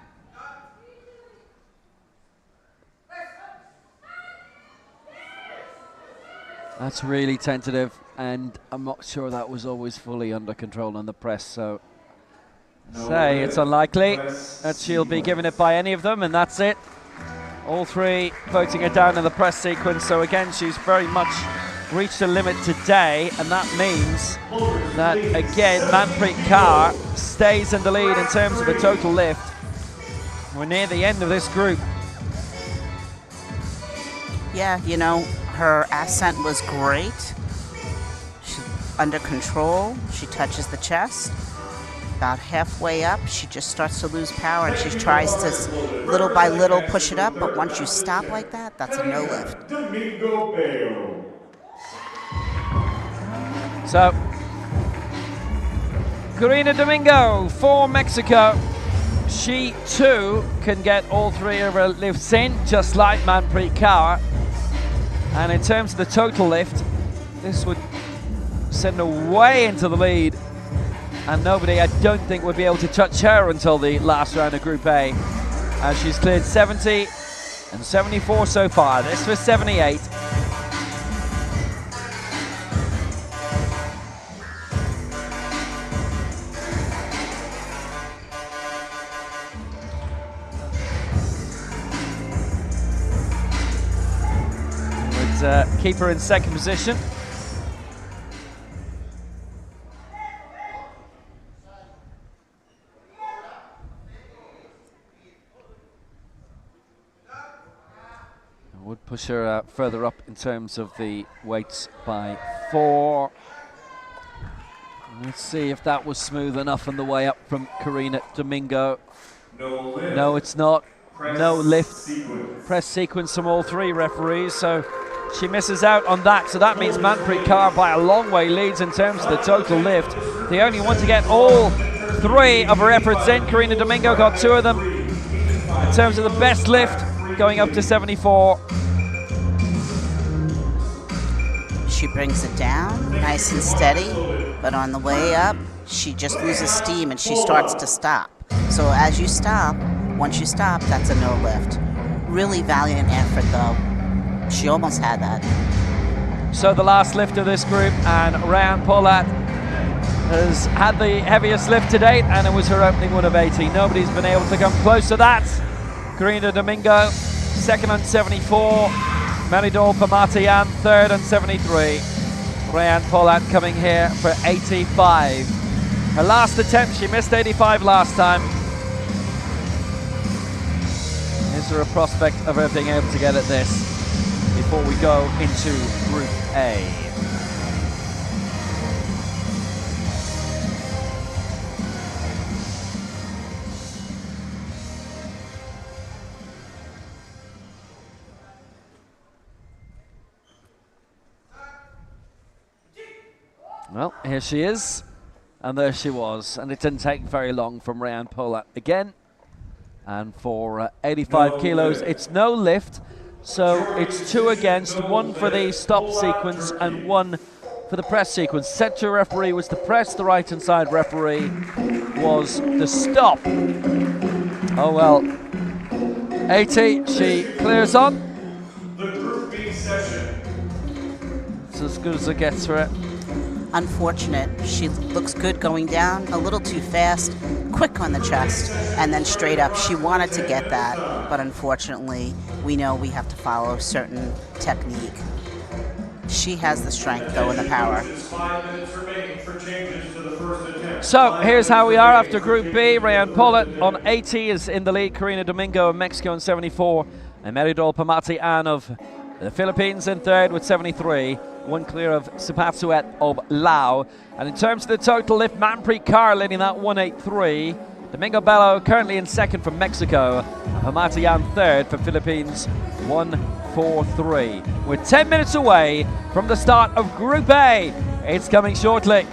That's really tentative, and I'm not sure that was always fully under control on the press, so say it's unlikely that she'll be given it by any of them, and that's it. All three voting her down in the press sequence, so again, she's very much reached the limit today, and that means that, again, Manpreet Kaur stays in the lead in terms of the total lift. We're near the end of this group. Yeah, you know, her ascent was great. She's under control. She touches the chest. About halfway up, she just starts to lose power, and she tries to little by little push it up, but once you stop like that, that's a no lift. So, Karina Domingo for Mexico. She too can get all three of her lifts in, just like Manpreet Kaur. And in terms of the total lift, this would send her way into the lead. And nobody, I don't think, would be able to touch her until the last round of Group A. As she's cleared 70 and 74 so far. This was 78. Keep her in second position. Would push her further up in terms of the weights by 4. Let's see if that was smooth enough on the way up from Karina Domingo. No, it's not. No lift. Press sequence from all three referees, so she misses out on that. So that means Manpreet Kaur by a long way leads in terms of the total lift. The only one to get all three of her efforts in. Karina Domingo got 2 of them. In terms of the best lift, going up to 74. She brings it down, nice and steady, but on the way up, she just loses steam and she starts to stop. So as you stop, once you stop, that's a no lift. Really valiant effort though. She almost had that. So the last lift of this group, and Ryan Polat has had the heaviest lift to date, and it was her opening one of 80. Nobody's been able to come close to that. Karina Domingo, second on 74. Maridol Pamatian, third on 73. Ryan Polat coming here for 85. Her last attempt, she missed 85 last time. Is there a prospect of her being able to get at this before we go into Group A? Well, here she is, and there she was, and it didn't take very long from Ryan Polat again. And for 85 kilos, it's no lift, so it's 2 against, 1 for the stop sequence and 1 for the press sequence. Center referee was the press, the right-hand side referee was the stop. Oh well, 80, she clears on. The Group B session. It's as good as it gets for it. Unfortunate. She looks good going down, a little too fast, quick on the chest, and then straight up. She wanted to get that, but unfortunately, we know we have to follow a certain technique. She has the strength, though, and the power. 5 minutes remaining for changes to the first attempt. So here's how we are after Group B. Ryan Polat on 80 is in the lead. Karina Domingo of Mexico on 74. And Maridol Pamatian of the Philippines in third with 73. 1 clear of Sipatsuet of Laos. And in terms of the total lift, Manpreet Kaur leading that 183. Domingo Bello currently in second for Mexico. Pamatian third for Philippines, 143. We're 10 minutes away from the start of Group A. It's coming shortly.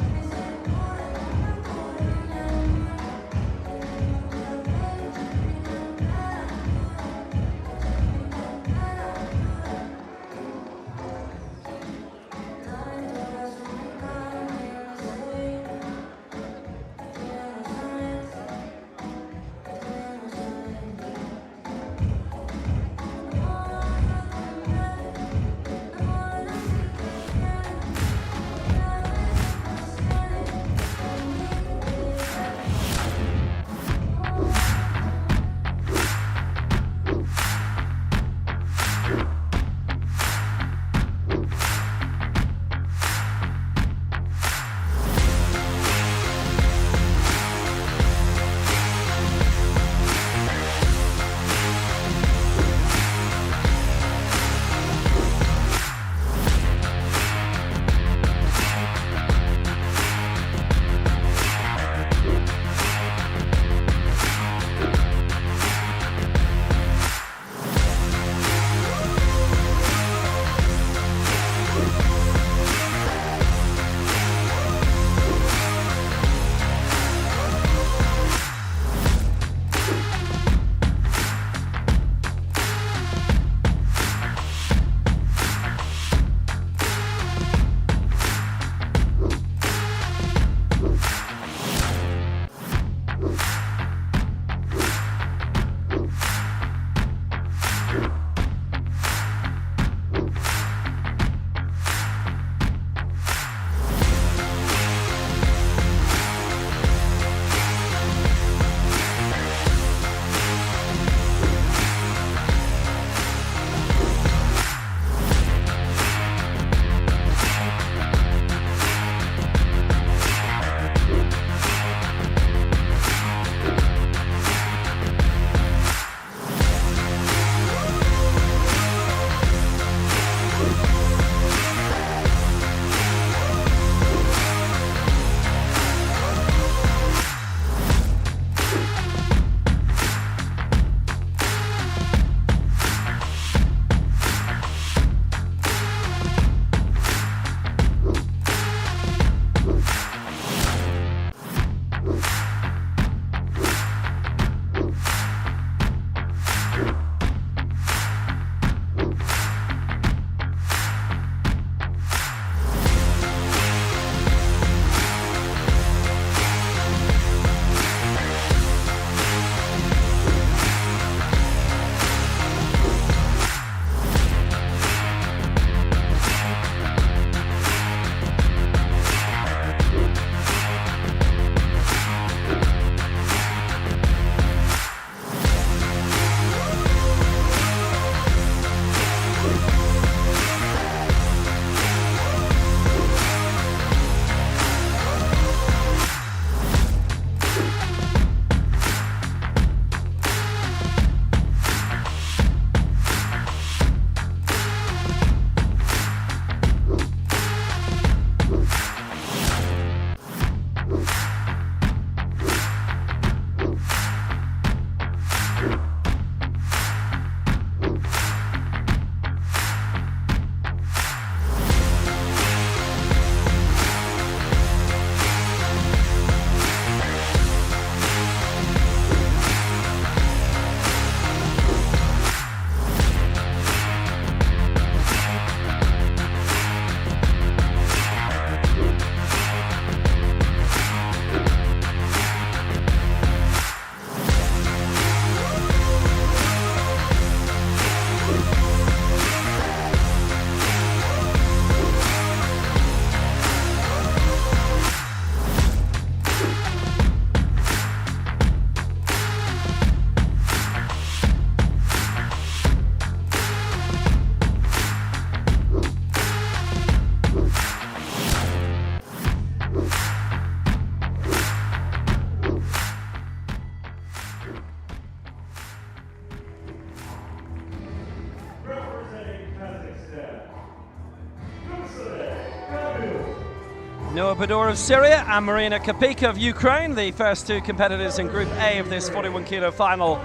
Noah Bador of Syria and Marina Kapika of Ukraine, the first two competitors in Group A of this 41 kilo final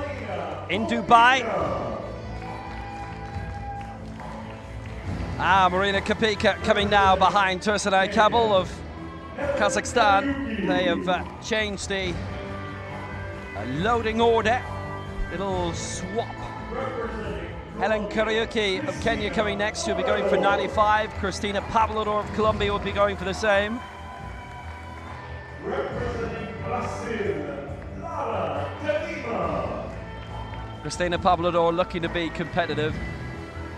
in Dubai. Marina Kapika coming now behind Tursunay Kabul of Kazakhstan. They have changed the loading order. Little swap. Helen Kariuki of Kenya coming next. She'll be going for 95. Christina Pavlodor of Colombia will be going for the same. Representing Brazil, Lara de Lima. Christina Pavlodor looking to be competitive.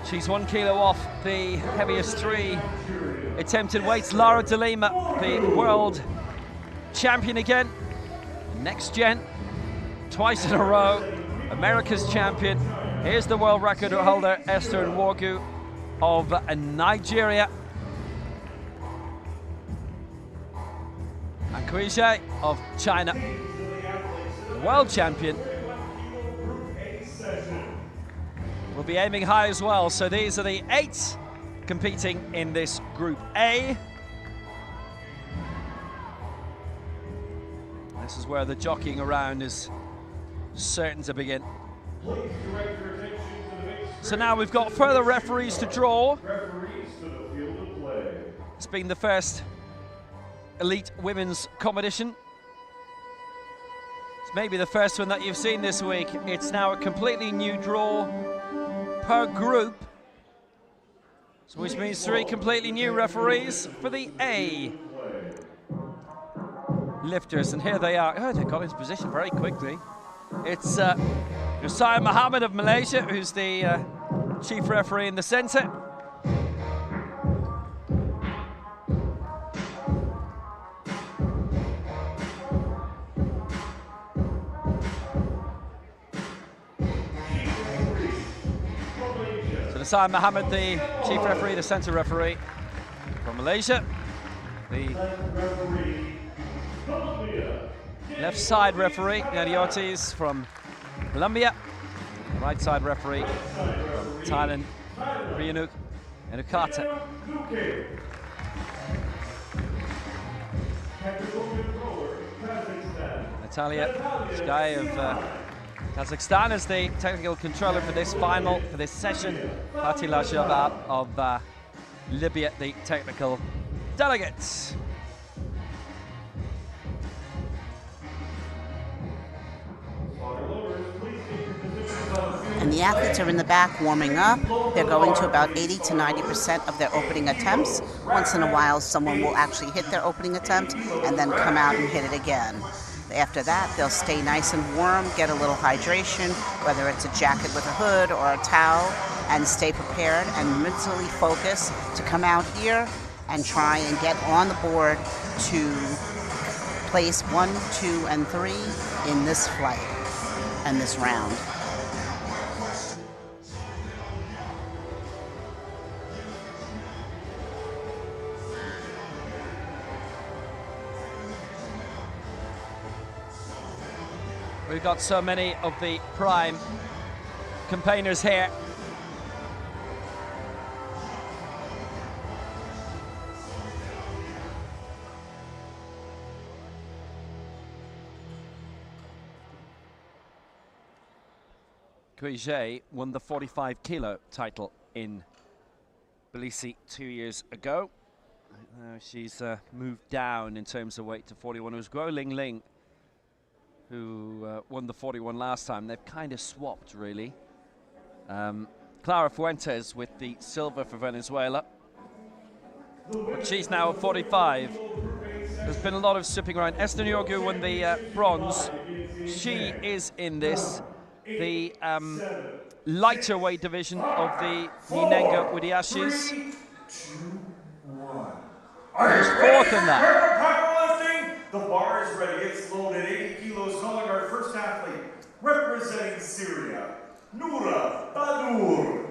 She's 1 kilo off the heaviest three attempted weights. Lara de Lima, the world champion again. Next gen, twice in a row, America's champion. Here's the world record holder, Esther Nwogu of Nigeria. And Kuijie of China, world champion. Will be aiming high as well. So these are the 8 competing in this Group A. This is where the jockeying around is certain to begin. So now we've got further referees to draw. It's been the first elite women's competition. It's maybe the first one that you've seen this week. It's now a completely new draw per group, so which means 3 completely new referees for the A lifters. And here they are. Oh, they got into position very quickly. It's Nusayar Muhammad of Malaysia, who's the chief referee in the centre. So Nusayar Muhammad, the chief referee, the centre referee from Malaysia. The left side referee, Nadi Ortiz from Colombia. Right side referee from Thailand, Priyanuk Enukata. Natalia Sky of Kazakhstan is the technical controller for this final, for this session. Fatila Shabab of Libya, the technical delegates. And the athletes are in the back warming up. They're going to about 80 to 90% of their opening attempts. Once in a while, someone will actually hit their opening attempt and then come out and hit it again. After that, they'll stay nice and warm, get a little hydration, whether it's a jacket with a hood or a towel, and stay prepared and mentally focus to come out here and try and get on the board to place 1, 2, and 3 in this flight and this round. We've got so many of the prime campaigners here. Guiget won the 45 kilo title in Tbilisi 2 years ago. She's moved down in terms of weight to 41. It was Guo Ling Ling who won the 41 last time. They've kind of swapped, really. Clara Fuentes with the silver for Venezuela. But she's now at 45. There's been a lot of sipping around. Esther Nyorgu won the bronze. She is in this, the lighter weight division of the Ninenga Widiashis. Who's fourth in that? Powerlifting, the bar is ready. It's loaded, 80 kilos. Calling our first athlete, representing Syria, Noura Badur.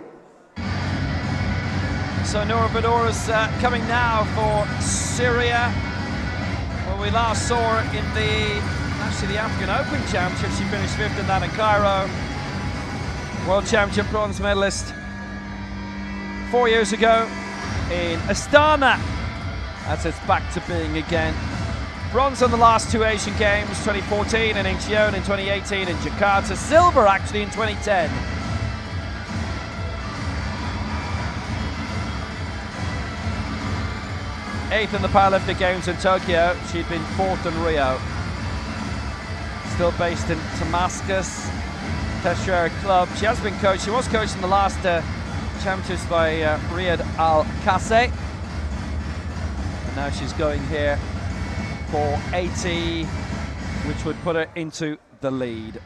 So Noura Badur is coming now for Syria. Well, we last saw her in the African Open Championship. She finished 5th in that in Cairo. World Championship bronze medalist 4 years ago in Astana. As it's back to being again. Bronze on the last 2 Asian Games, 2014 in Incheon, in 2018 in Jakarta. Silver actually in 2010. Eighth in the Paralympic Games in Tokyo. She'd been 4th in Rio. Still based in Damascus, Teshreira Club. She has been coached. She was coached in the last championships by Riyad Al-Qassi. And now she's going here for 80, which would put her into the lead.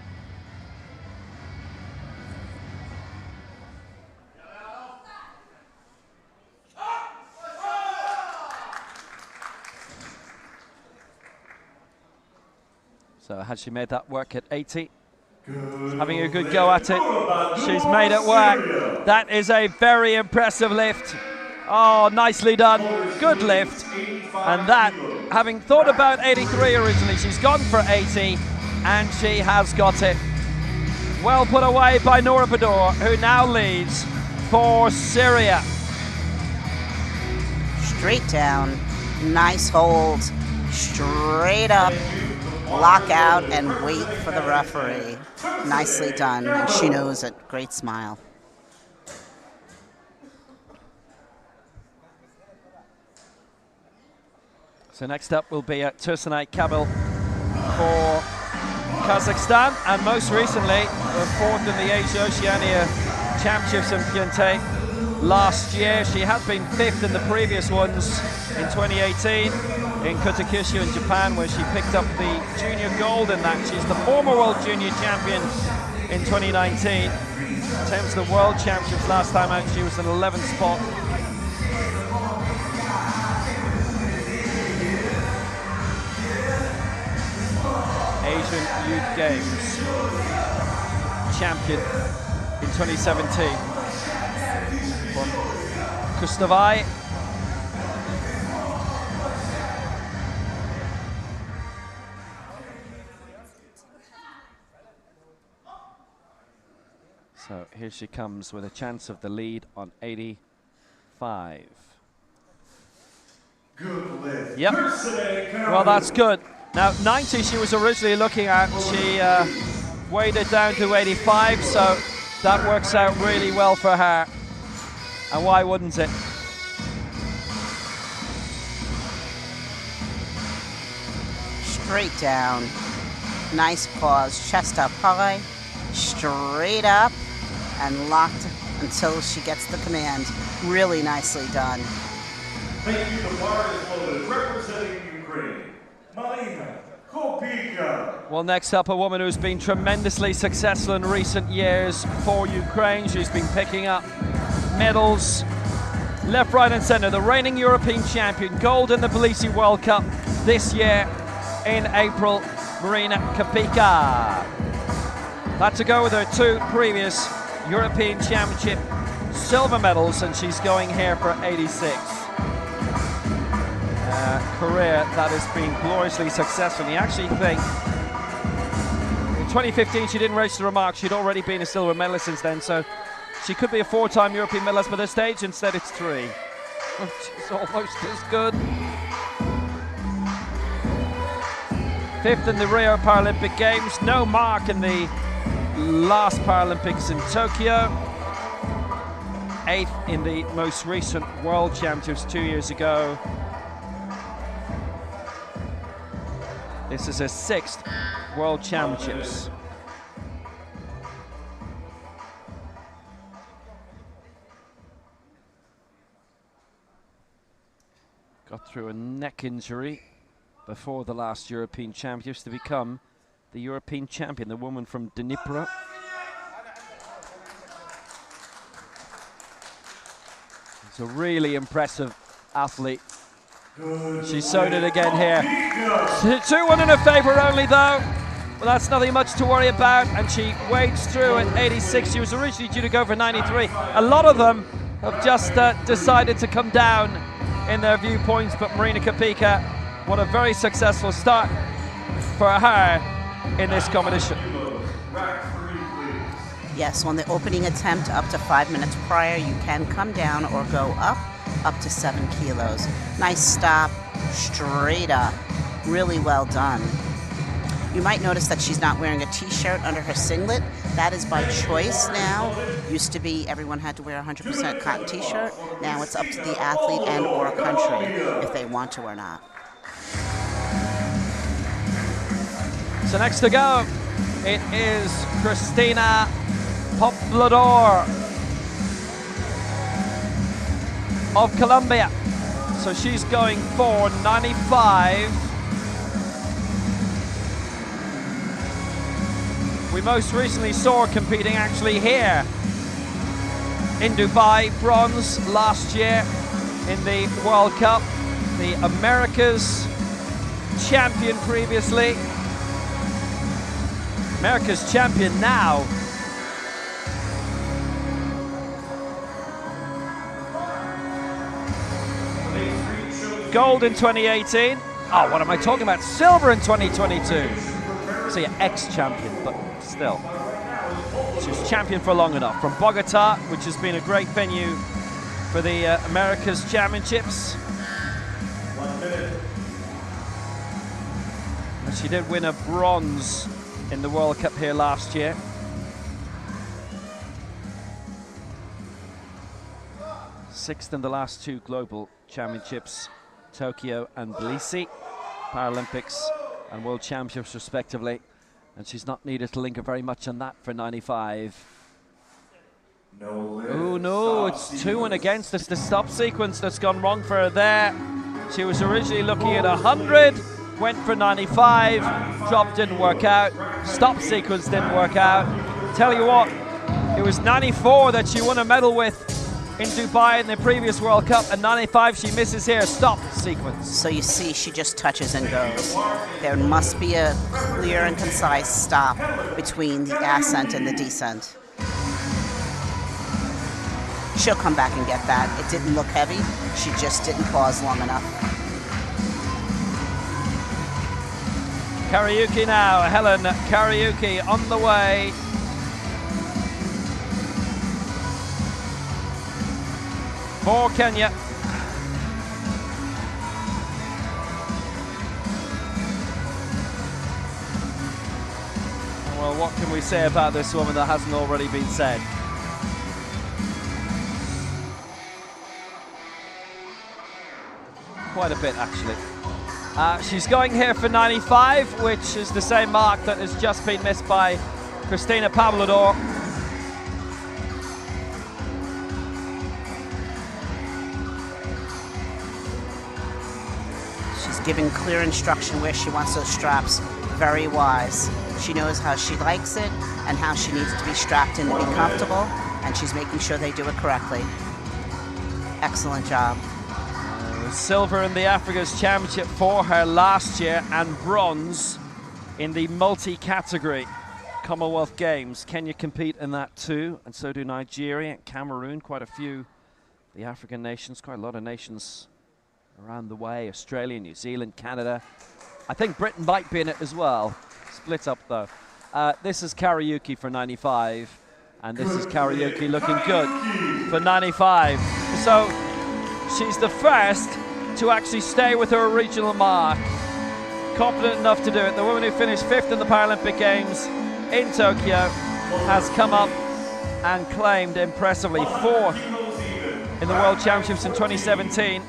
So had she made that work at 80? Having a good go at it. She's made it work. That is a very impressive lift. Oh, nicely done. Good lift. And that, having thought about 83 originally, she's gone for 80, and she has got it. Well put away by Noura Badur, who now leads for Syria. Straight down, nice hold, straight up, lock out and wait for the referee. Nicely done, and she knows it. Great smile. So next up will be Tursunay Kabil for Kazakhstan, and most recently, 4th in the Asia Oceania Championships in Pyeongtaek last year. She had been 5th in the previous ones in 2018 in Kutakyushu in Japan, where she picked up the junior gold in that. She's the former world junior champion in 2019. In terms of the world championships last time out, she was in 11th spot. Asian Youth Games champion in 2017 from Kustavai. So here she comes with a chance of the lead on 85. Good lift. Yep. Well, that's good. Now, 90 she was originally looking at. She weighed it down to 85, so that works out really well for her. And why wouldn't it? Straight down, nice pause, chest up high, straight up, and locked until she gets the command. Really nicely done. Thank you. The bar is loaded. Representing Ukraine, Malina Kopika. Well, next up, a woman who's been tremendously successful in recent years for Ukraine. She's been picking up medals left, right and center. The reigning European champion, gold in the Tbilisi World Cup this year in April, Marina Kopika. That to go with her 2 previous European Championship silver medals, and she's going here for 86. Career that has been gloriously successful. You actually think in 2015 she didn't register a remark. She'd already been a silver medalist since then, so she could be a 4-time European medalist by this stage. Instead it's 3. She's almost as good. 5th in the Rio Paralympic Games, no mark in the last Paralympics in Tokyo, 8th in the most recent World Championships 2 years ago. This is her 6th World Championships. Got through a neck injury before the last European Championships to become the European champion, the woman from Dnipro. It's a really impressive athlete. She showed it again here. 2-1 in her favour only though. Well, that's nothing much to worry about, and she wades through at 86. She was originally due to go for 93. A lot of them have just decided to come down in their viewpoints, but Marina Kapika, what a very successful start for her in this competition. Yes, on the opening attempt up to 5 minutes prior, you can come down or go up to 7 kilos. Nice stop, straight up, really well done. You might notice that she's not wearing a t-shirt under her singlet. That is by choice now. Used to be everyone had to wear a 100% cotton t-shirt. Now it's up to the athlete and or a country if they want to or not. So next to go, it is Christina Poblador of Colombia. So she's going for 95. We most recently saw her competing actually here in Dubai, bronze last year in the World Cup, the Americas champion previously, America's champion now. Gold in 2018. Oh, what am I talking about? Silver in 2022. See, ex-champion, but still. She was champion for long enough. From Bogota, which has been a great venue for the Americas Championships. And she did win a bronze in the World Cup here last year. Sixth in the last 2 global championships, Tokyo and Tbilisi, Paralympics and World Championships respectively. And she's not needed to linger very much on that for 95. Oh no, it's 2-1 against us. The stop sequence that's gone wrong for her there. She was originally looking at 100, went for 95, drop didn't work out, stop sequence didn't work out. Tell you what, it was 94 that she won a medal with in Dubai in the previous World Cup, and 95 she misses here, stop sequence. So you see she just touches and goes. There must be a clear and concise stop between the ascent and the descent. She'll come back and get that. It didn't look heavy, she just didn't pause long enough. Karaoke now, Helen Karaoke on the way. For Kenya. Well, what can we say about this woman that hasn't already been said? Quite a bit, actually. She's going here for 95, which is the same mark that has just been missed by Christina Poblador. Giving clear instruction where she wants those straps. Very wise. She knows how she likes it and how she needs to be strapped in to be comfortable, and she's making sure they do it correctly. Excellent job. Silver in the Africa's Championship for her last year, and bronze in the multi-category Commonwealth Games. Kenya compete in that too, and so do Nigeria, Cameroon, quite a few. The African nations, quite a lot of nations around the way. Australia, New Zealand, Canada. I think Britain might be in it as well. Split up though. This is Karaoke for 95, and this is Karaoke looking good for 95. So she's the first to actually stay with her original mark. Confident enough to do it. The woman who finished 5th in the Paralympic Games in Tokyo has come up and claimed impressively fourth in the World Championships in 2017,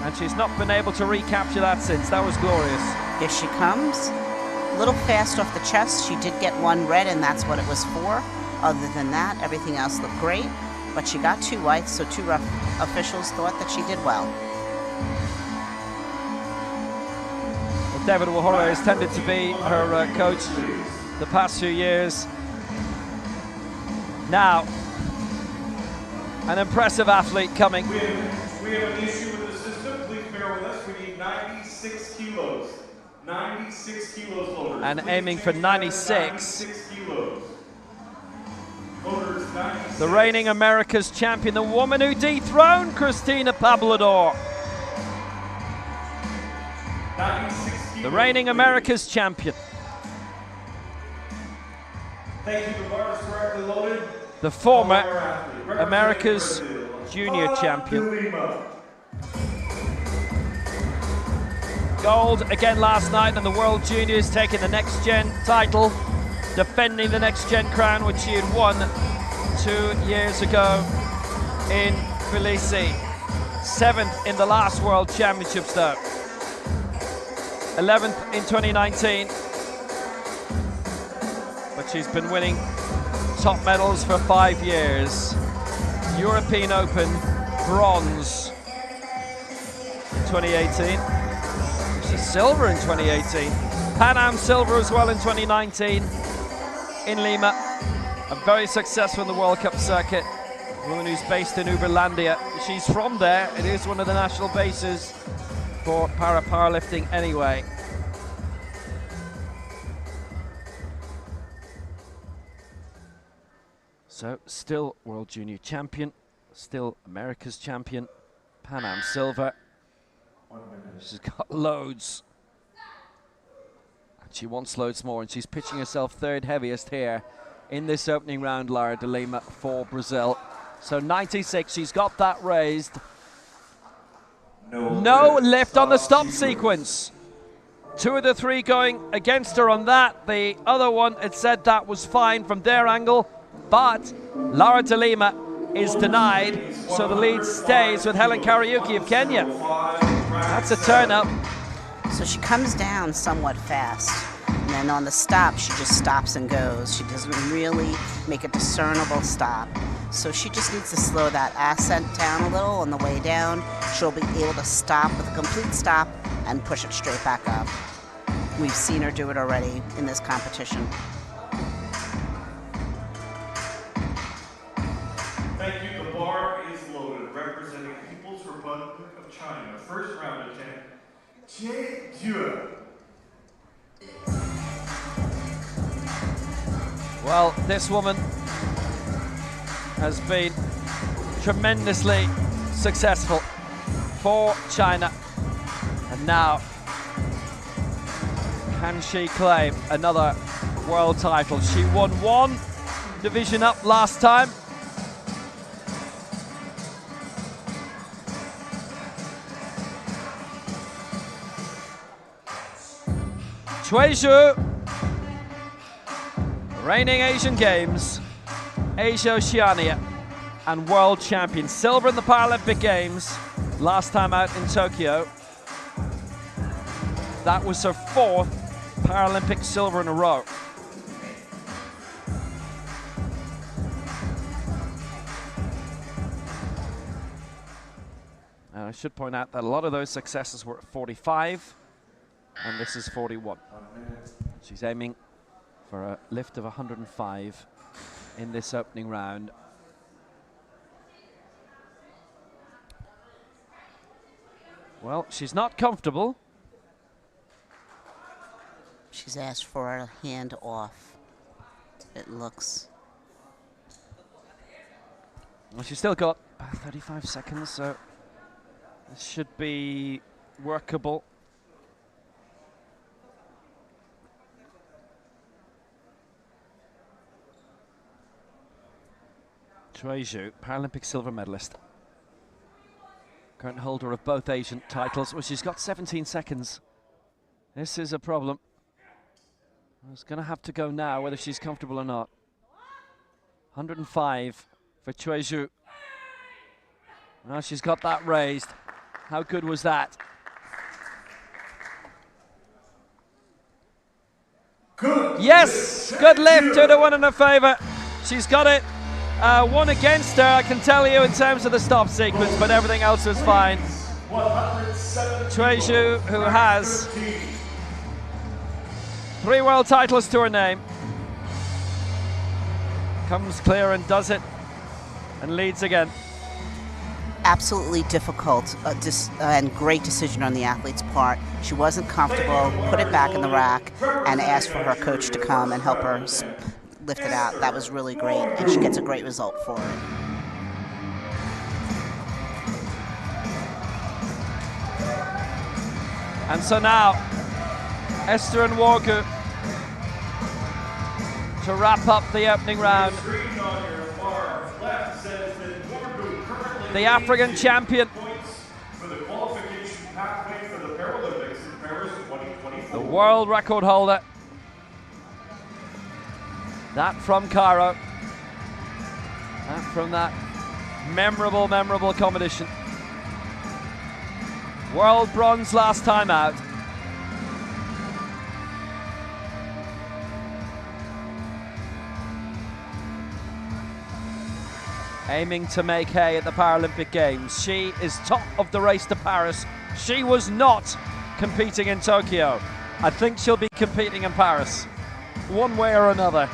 and she's not been able to recapture that since. That was glorious. Here she comes. A little fast off the chest. She did get one red, and that's what it was for. Other than that, everything else looked great, but she got 2 whites, so 2 rough officials thought that she did well. Well, David Wahora has tended to be her coach the past few years. Now, an impressive athlete coming. We have an issue with the system. Please bear with us. We need 96 kilos. 96 kilos loaders. And please aiming for 96. 96 kilos. Loaders, 96. The reigning America's champion, the woman who dethroned Christina Pablador. 96 kilos. The reigning America's champion. Thank you. The bar is correctly loaded. The former America's junior champion. Gold again last night in the World Juniors, taking the Next Gen title, defending the Next Gen crown, which she had won 2 years ago in Tbilisi. 7th in the last World Championships though. 11th in 2019. But she's been winning top medals for 5 years. European Open bronze in 2018. She's silver in 2018. Pan Am silver as well in 2019 in Lima. And very successful in the World Cup circuit. A woman who's based in Uberlandia. She's from there. It is one of the national bases for powerlifting anyway. So, still World Junior champion, still America's champion, Pan Am silver. She's got loads. And she wants loads more, and she's pitching herself 3rd heaviest here in this opening round, Lara de Lima, for Brazil. So 96, she's got that raised. No lift on the stop sequence. 2 of the 3 going against her on that. The other one had said that was fine from their angle. But Lara de Lima is denied, so the lead stays with Helen Kariuki of Kenya. That's a turn up. So she comes down somewhat fast, and then on the stop, she just stops and goes. She doesn't really make a discernible stop. So she just needs to slow that ascent down a little on the way down. She'll be able to stop with a complete stop and push it straight back up. We've seen her do it already in this competition. Thank you. The bar is loaded. Representing People's Republic of China. First round attempt. Jie Jue. Well, this woman has been tremendously successful for China. And now, can she claim another world title? She won 1 division up last time. Cui Zhu, reigning Asian Games, Asia Oceania, and world champion. Silver in the Paralympic Games, last time out in Tokyo. That was her 4th Paralympic silver in a row. And I should point out that a lot of those successes were at 45. And this is 41. She's aiming for a lift of 105 in this opening round. Well, she's not comfortable. She's asked for a hand off, it looks. Well, she's still got about 35 seconds, so this should be workable. Cui Zhu, Paralympic silver medalist. Current holder of both Asian titles. Well, she's got 17 seconds. This is a problem. It's going to have to go now, whether she's comfortable or not. 105 for Chueju. Now she's got that raised. How good was that? Yes, good lift, 2 to 1 in her favor. She's got it. One against her, I can tell you, in terms of the stop sequence, but everything else was fine. Chueju, who has 3 world titles to her name, comes clear and does it and leads again. Absolutely difficult and great decision on the athlete's part. She wasn't comfortable, put it back in the rack, and asked for her coach to come and help her lift it out. That was really great, and she gets a great result for it. And so now, Esther and Wargu to wrap up the opening round. The African champion, the world record holder, that from Cairo, that from that memorable competition. World bronze last time out. Aiming to make hay at the Paralympic Games. She is top of the race to Paris. She was not competing in Tokyo. I think she'll be competing in Paris, one way or another.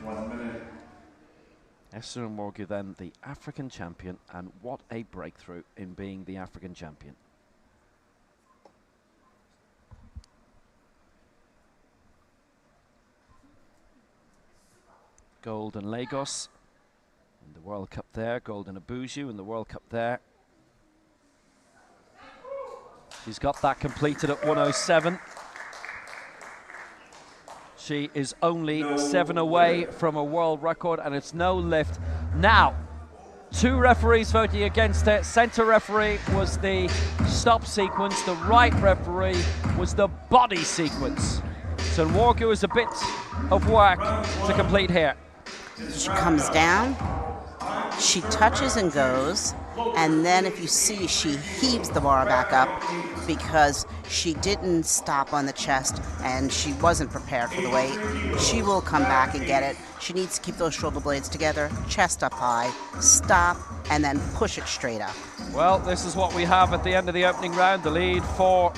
1 minute. Esther Morgu then the African champion, and what a breakthrough in being the African champion. Gold in Lagos in the World Cup there, gold in Abuja in the World Cup there. She's got that completed at 107. She is only 7 away from a world record, and it's no lift. Now, 2 referees voting against her. Center referee was the stop sequence, the right referee was the body sequence. So Morgu is a bit of work to complete here. She comes down, she touches and goes, and then if you see, she heaves the bar back up because she didn't stop on the chest and she wasn't prepared for the weight. She will come back and get it. She needs to keep those shoulder blades together, chest up high, stop, and then push it straight up. Well, this is what we have at the end of the opening round. The lead for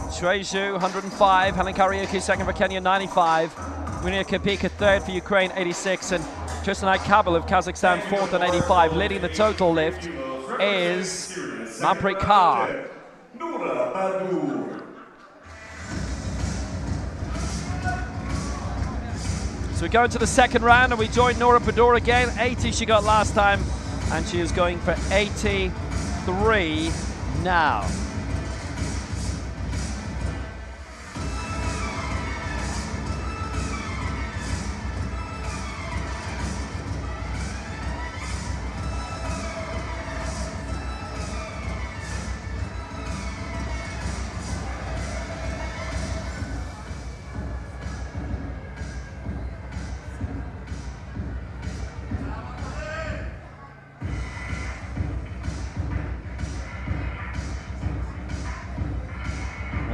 Chueju, 105. Helen Kariuki second for Kenya, 95. Winia Kapika third for Ukraine, 86. And Tristan Kabul of Kazakhstan fourth at 85. Leading the total lift is Manpreet Kaur. So we go into the second round and we join Nora Badur again. 80 she got last time, and she is going for 83 now.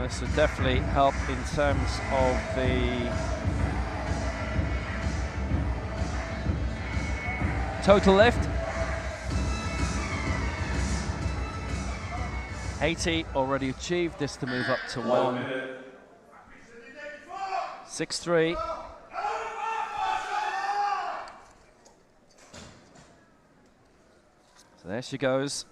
This would definitely help in terms of the total lift. 80 already achieved, this to move up to 163. So there she goes.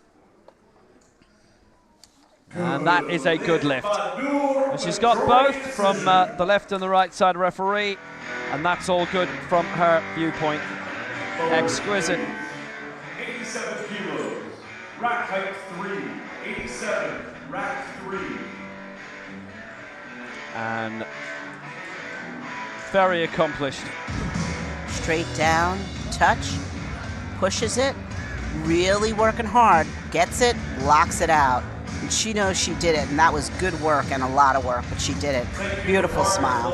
And that is a good lift. And she's got both from the left and the right side referee, and that's all good from her viewpoint. Exquisite. 87 kilos, rack height 3, 87, rack 3. And very accomplished. Straight down, touch, pushes it, really working hard, gets it, locks it out. And she knows she did it, and that was good work and a lot of work, but she did it. Beautiful smile.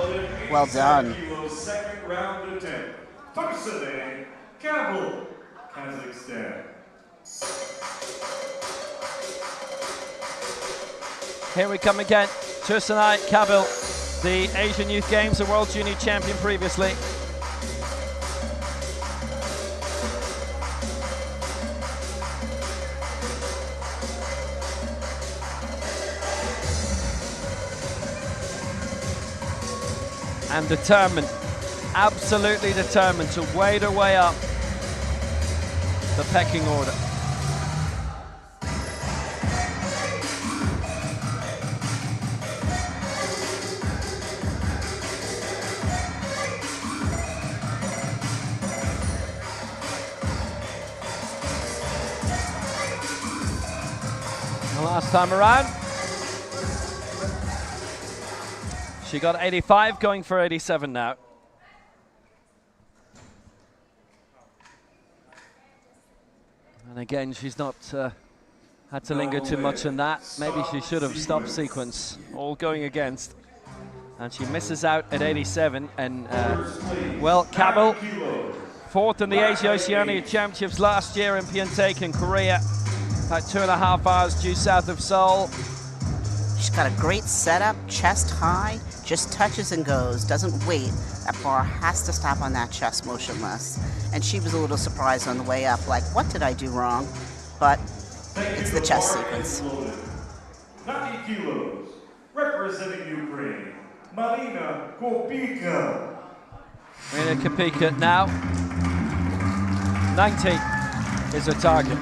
Well done. kilos, second round attempt. Tarsane Kabul, Kazakhstan. Here we come again. Tursunay Kabil, the Asian Youth Games, the World Junior Champion previously. And determined, absolutely determined to wade her way up the pecking order. The last time around, she got 85, going for 87 now. And again, she's not had to linger too much on that. Maybe she should have stopped sequence, all going against. And she misses out at 87. And well, Kabil, fourth in the Asia Oceania Championships last year in Pyeongtaek in Korea. About 2.5 hours due south of Seoul. She's got a great setup, chest high, just touches and goes, doesn't wait. That bar has to stop on that chest motionless. And she was a little surprised on the way up, like, what did I do wrong? But it's the chest sequence. 90 kilos, representing Ukraine, Marina Kopika. Marina Kopika now. 90 is her target.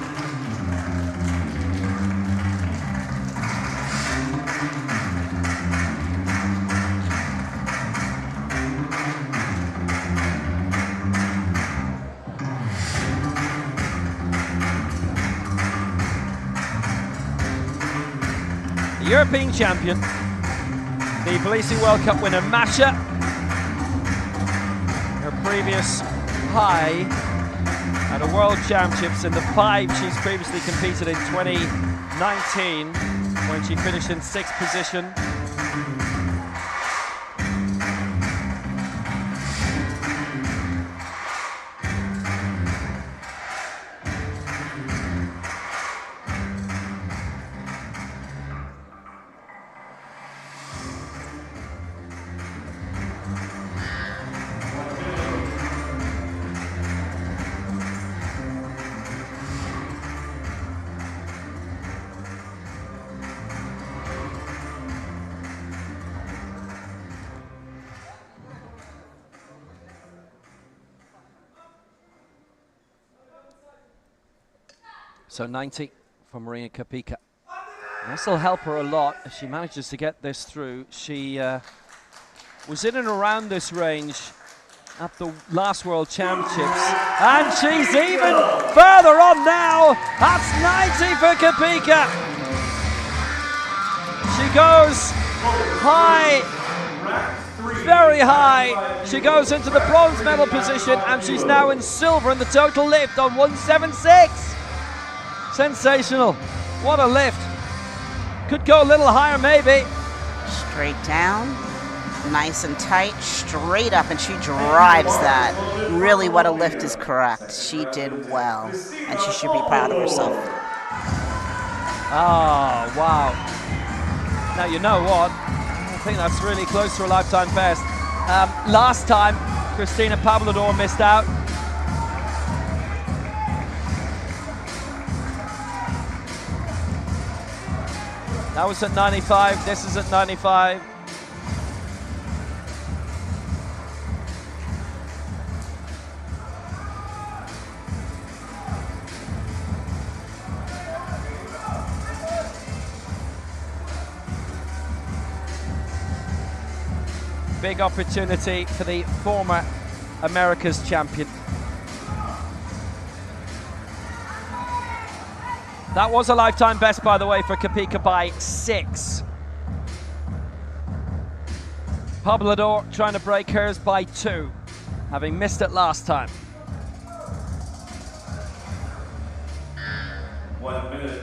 European champion, the Tbilisi World Cup winner Masha. Her previous high at a World Championships in the 5 she's previously competed in 2019 when she finished in 6th position. So 90 for Marina Kopika. This will help her a lot if she manages to get this through. She was in and around this range at the last World Championships. And she's even further on now. That's 90 for Kopika. She goes high, very high. She goes into the bronze medal position and she's now in silver in the total lift on 176. Sensational. What a lift. Could go a little higher maybe. Straight down, nice and tight, straight up, and she drives that. Really, what a lift is correct. She did well, and she should be proud of herself. Oh, wow. Now, you know what? I think that's really close to a lifetime best. Last time, Christina Pavlodor missed out. That was at 95, this is at 95. Big opportunity for the former America's champion. That was a lifetime best, by the way, for Kopika by 6. Pavlodor trying to break hers by 2, having missed it last time. 1 minute.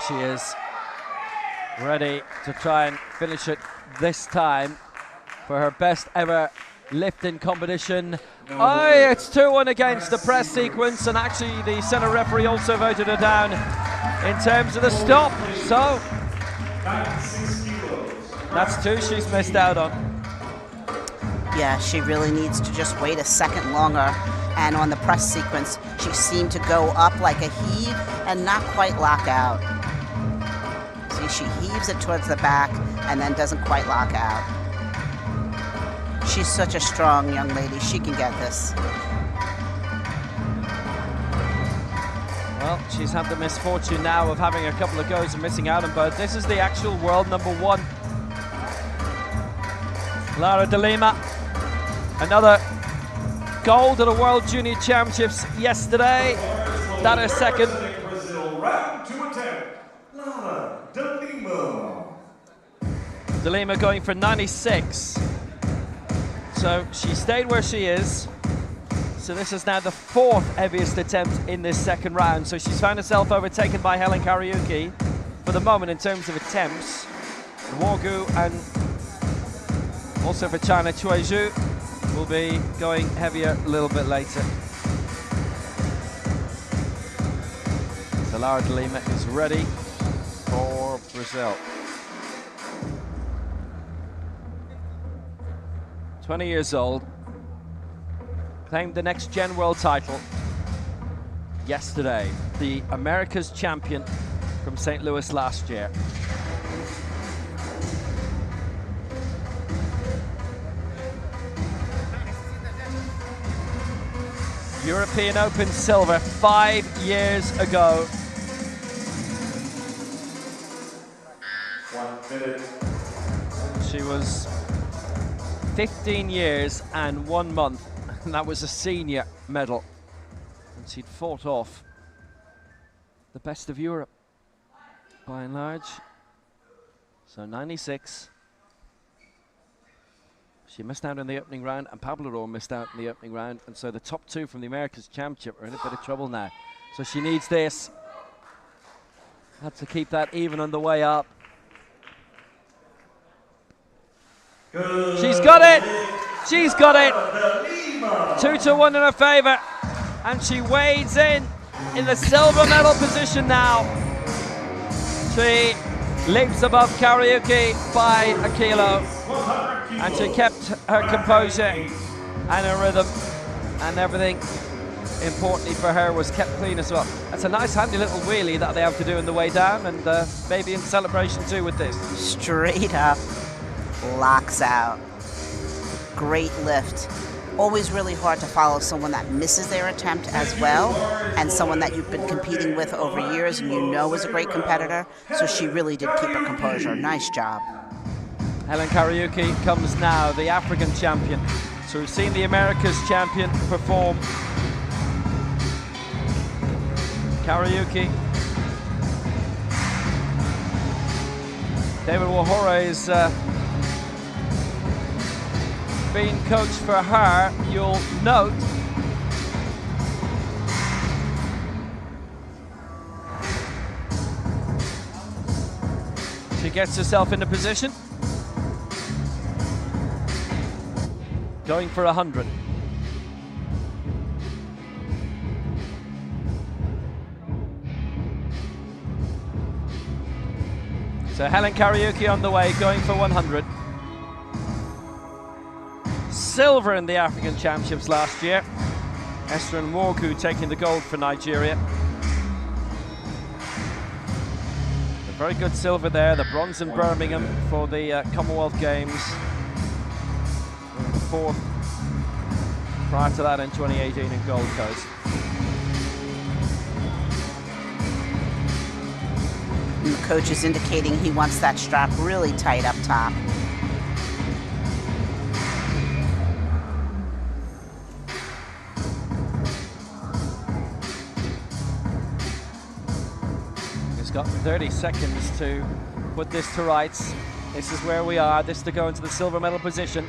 she is ready to try and finish it this time for her best ever lifting competition. Oh, it's 2-1 against the press sequence, and actually the center referee also voted her down in terms of the stop. So that's 2 she's missed out on. Yeah, she really needs to just wait a second longer. And on the press sequence, she seemed to go up like a heave and not quite lock out. See, she heaves it towards the back and then doesn't quite lock out. She's such a strong young lady. She can get this. Well, she's had the misfortune now of having a couple of goes and missing out on both. This is the actual world number 1. Lara de Lima, another gold at the World Junior Championships yesterday. That is second. Brazil, round 2 attempt. Lara de Lima. De Lima going for 96. So she stayed where she is. So this is now the 4th heaviest attempt in this second round. So she's found herself overtaken by Helen Kariuki for the moment in terms of attempts. Wogu and also for China, Choi Zhu will be going heavier a little bit later. So Lara de Lima is ready for Brazil. 20 years old, claimed the next gen world title yesterday, the America's champion from St. Louis last year. European Open silver 5 years ago. 1 minute. She was 15 years and 1 month, and that was a senior medal. And she'd fought off the best of Europe, by and large. So 96. She missed out in the opening round, and Pablo Rohr missed out in the opening round, and so the top 2 from the America's Championship are in a bit of trouble now. So she needs this. Had to keep that even on the way up. She's got it! She's got it! 2-1 in her favour, and she wades in the silver medal position now. She leaps above Kariuki by a kilo, and she kept her composure and her rhythm, and everything importantly for her was kept clean as well. That's a nice handy little wheelie that they have to do on the way down, and maybe in celebration too with this. Straight up, locks out. Great lift. Always really hard to follow someone that misses their attempt as well, and someone that you've been competing with over years and you know is a great competitor. So she really did keep her composure. Nice job. Helen Kariuki comes now, the African champion. So we've seen the America's champion perform. Kariuki. David Wahora is being coached for her, you'll note. She gets herself into position. Going for 100. So Helen Kariuki on the way, going for 100. Silver in the African Championships last year. Esther Nwogu taking the gold for Nigeria. A very good silver there, the bronze in Birmingham for the Commonwealth Games. The 4th prior to that in 2018 in Gold Coast. And the coach is indicating he wants that strap really tight up top. He's got 30 seconds to put this to rights. This is where we are. This to go into the silver medal position.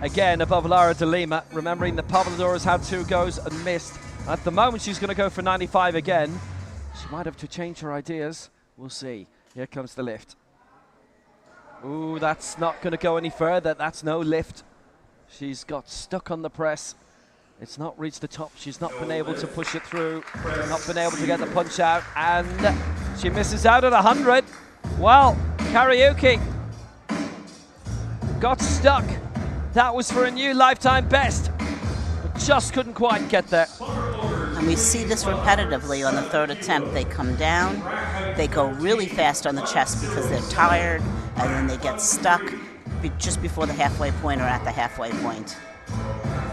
Again, above Lara de Lima, remembering that Pavlodor has had 2 goes and missed. At the moment, she's going to go for 95 again. She might have to change her ideas. We'll see. Here comes the lift. Ooh, that's not going to go any further. That's no lift. She's got stuck on the press. It's not reached the top. She's not been able to push it through. Not been able to get the punch out. And she misses out at 100. Well, Karaoke got stuck. That was for a new lifetime best, but just couldn't quite get there. And we see this repetitively on the third attempt. They come down, they go really fast on the chest because they're tired, and then they get stuck just before the halfway point or at the halfway point.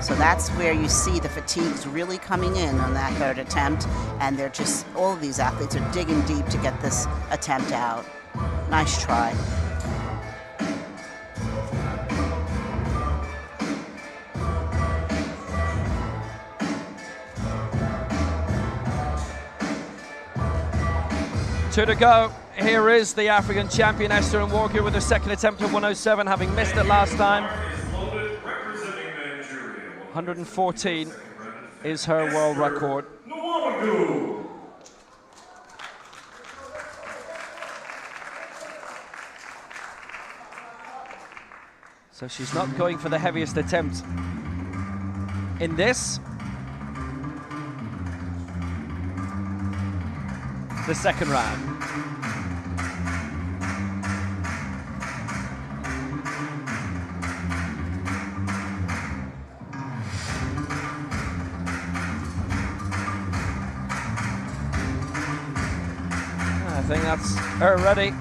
So that's where you see the fatigues really coming in on that third attempt, and they're just, all of these athletes are digging deep to get this attempt out. Nice try. Two to go. Here is the African champion, Esther Nwogu, with her second attempt at 107, having missed it last time. 114 is her world record. So she's not going for the heaviest attempt in this. The second round. I think that's her ready.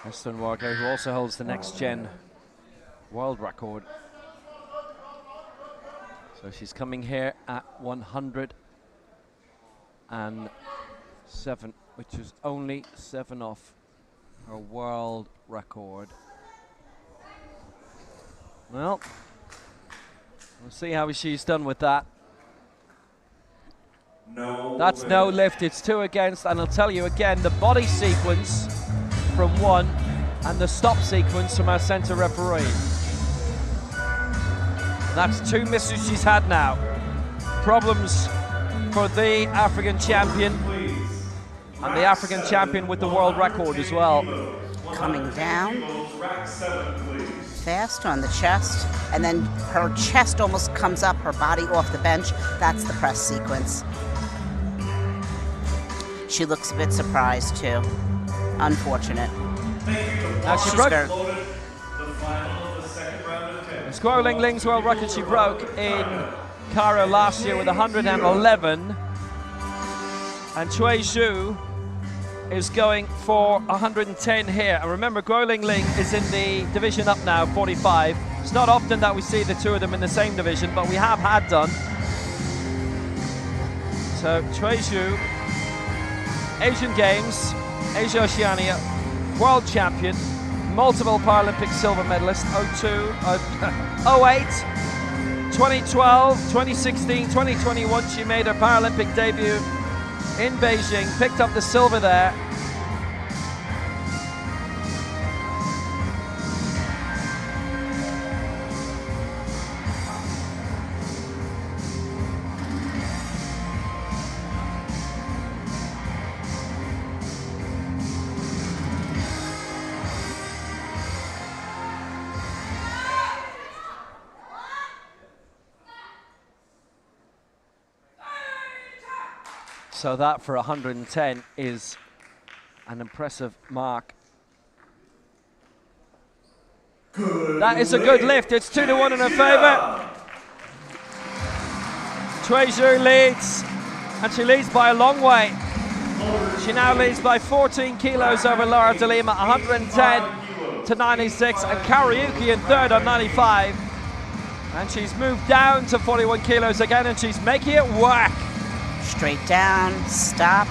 Esther Nwogu, who also holds the next gen world record. So she's coming here at 107, which is only 7 off her world record. Well, we'll see how she's done with that. That's no lift, it's 2 against, and I'll tell you again, the body sequence from 1 and the stop sequence from our center referee. That's 2 misses she's had now. Problems for the African champion, and the African champion with the world record as well. Coming down, fast on the chest, and then her chest almost comes up, her body off the bench. That's the press sequence. She looks a bit surprised too. Unfortunate. Now she broke Guo Lingling's world record. She broke in Cairo last year with 111, and Cui Zhu is going for 110 here. And remember, Guo Lingling is in the division up now, 45. It's not often that we see the two of them in the same division, but we have had done. So Cui Zhu, Asian Games, Asia Oceania, world champion, multiple Paralympic silver medalist, 02, 08, 2012, 2016, 2021. She made her Paralympic debut in Beijing, picked up the silver there. So that for 110 is an impressive mark. That is a good lift. It's 2-1 in her favor. Cui Zhu leads, and she leads by a long way. She now leads by 14 kilos over Laura de Lima, 110 to 96, and Karaoke in third on 95. And she's moved down to 41 kilos again, and she's making it work. Straight down, stop,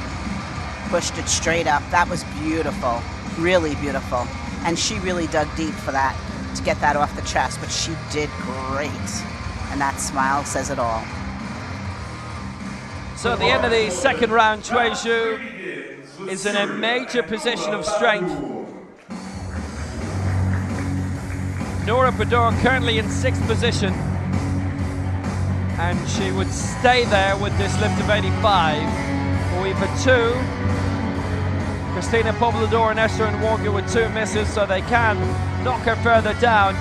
pushed it straight up. That was beautiful, really beautiful. And she really dug deep for that to get that off the chest, but she did great. And that smile says it all. So at the end of the second round, Cui Zhu is in a major position of strength. Nora Bador currently in 6th position, and she would stay there with this lift of 85. We've had 2. Christina Poblador and Esther and Walker with 2 misses, so they can knock her further down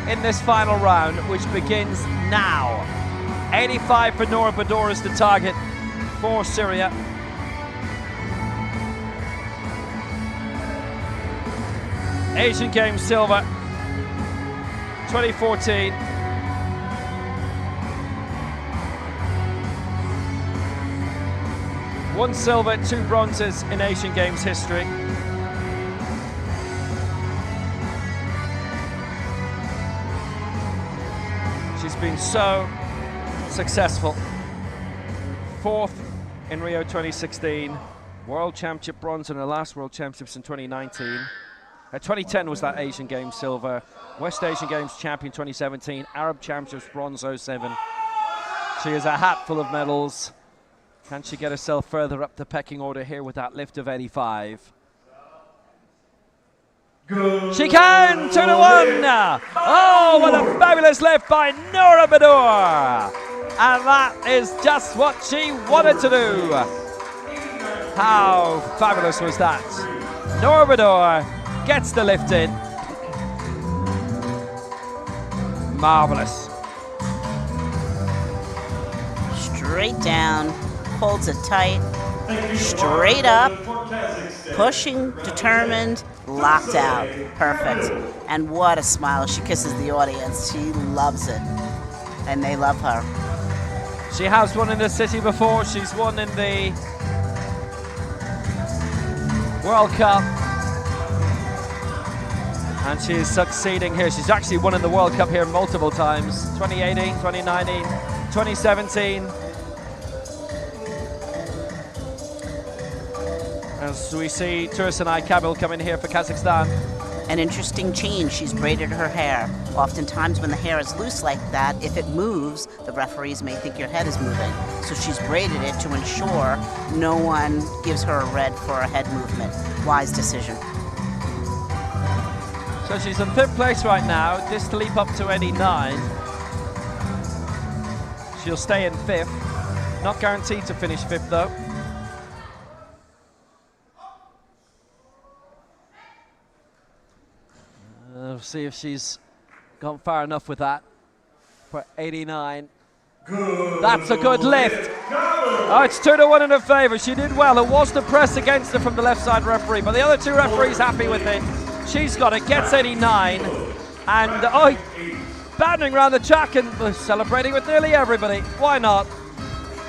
in this final round, which begins now. 85 for Nora Bador is the target for Syria. Asian Games silver, 2014. One silver, 2 bronzes in Asian Games history. She's been so successful. 4th in Rio 2016, World Championship bronze in her last World Championships in 2019. 2010 was that Asian Games silver. West Asian Games champion 2017, Arab Championships bronze 07. She has a hat full of medals. Can she get herself further up the pecking order here with that lift of 85? Good. She can! 2-1! Oh, what a fabulous lift by Nora Bador! And that is just what she wanted to do. How fabulous was that? Nora Bador gets the lift in. Marvelous. Straight down, holds it tight, straight up, pushing, determined, locked out. Perfect. And what a smile. She kisses the audience. She loves it. And they love her. She has won in the city before. She's won in the World Cup. And she is succeeding here. She's actually won in the World Cup here multiple times. 2018, 2019, 2017. As we see Tursunay Kabil come in here for Kazakhstan. An interesting change. She's braided her hair. Oftentimes when the hair is loose like that, if it moves, the referees may think your head is moving. So she's braided it to ensure no one gives her a red for a head movement. Wise decision. So she's in 5th place right now. This to leap up to 89. She'll stay in 5th. Not guaranteed to finish 5th though. We'll see if she's gone far enough with that for 89. Good. That's a good lift. Oh, it's 2-1 in her favor. She did well. It was the press against her from the left side referee, but the other 2 referees happy with it. She's got it, gets 89. And bounding around the track and celebrating with nearly everybody. Why not?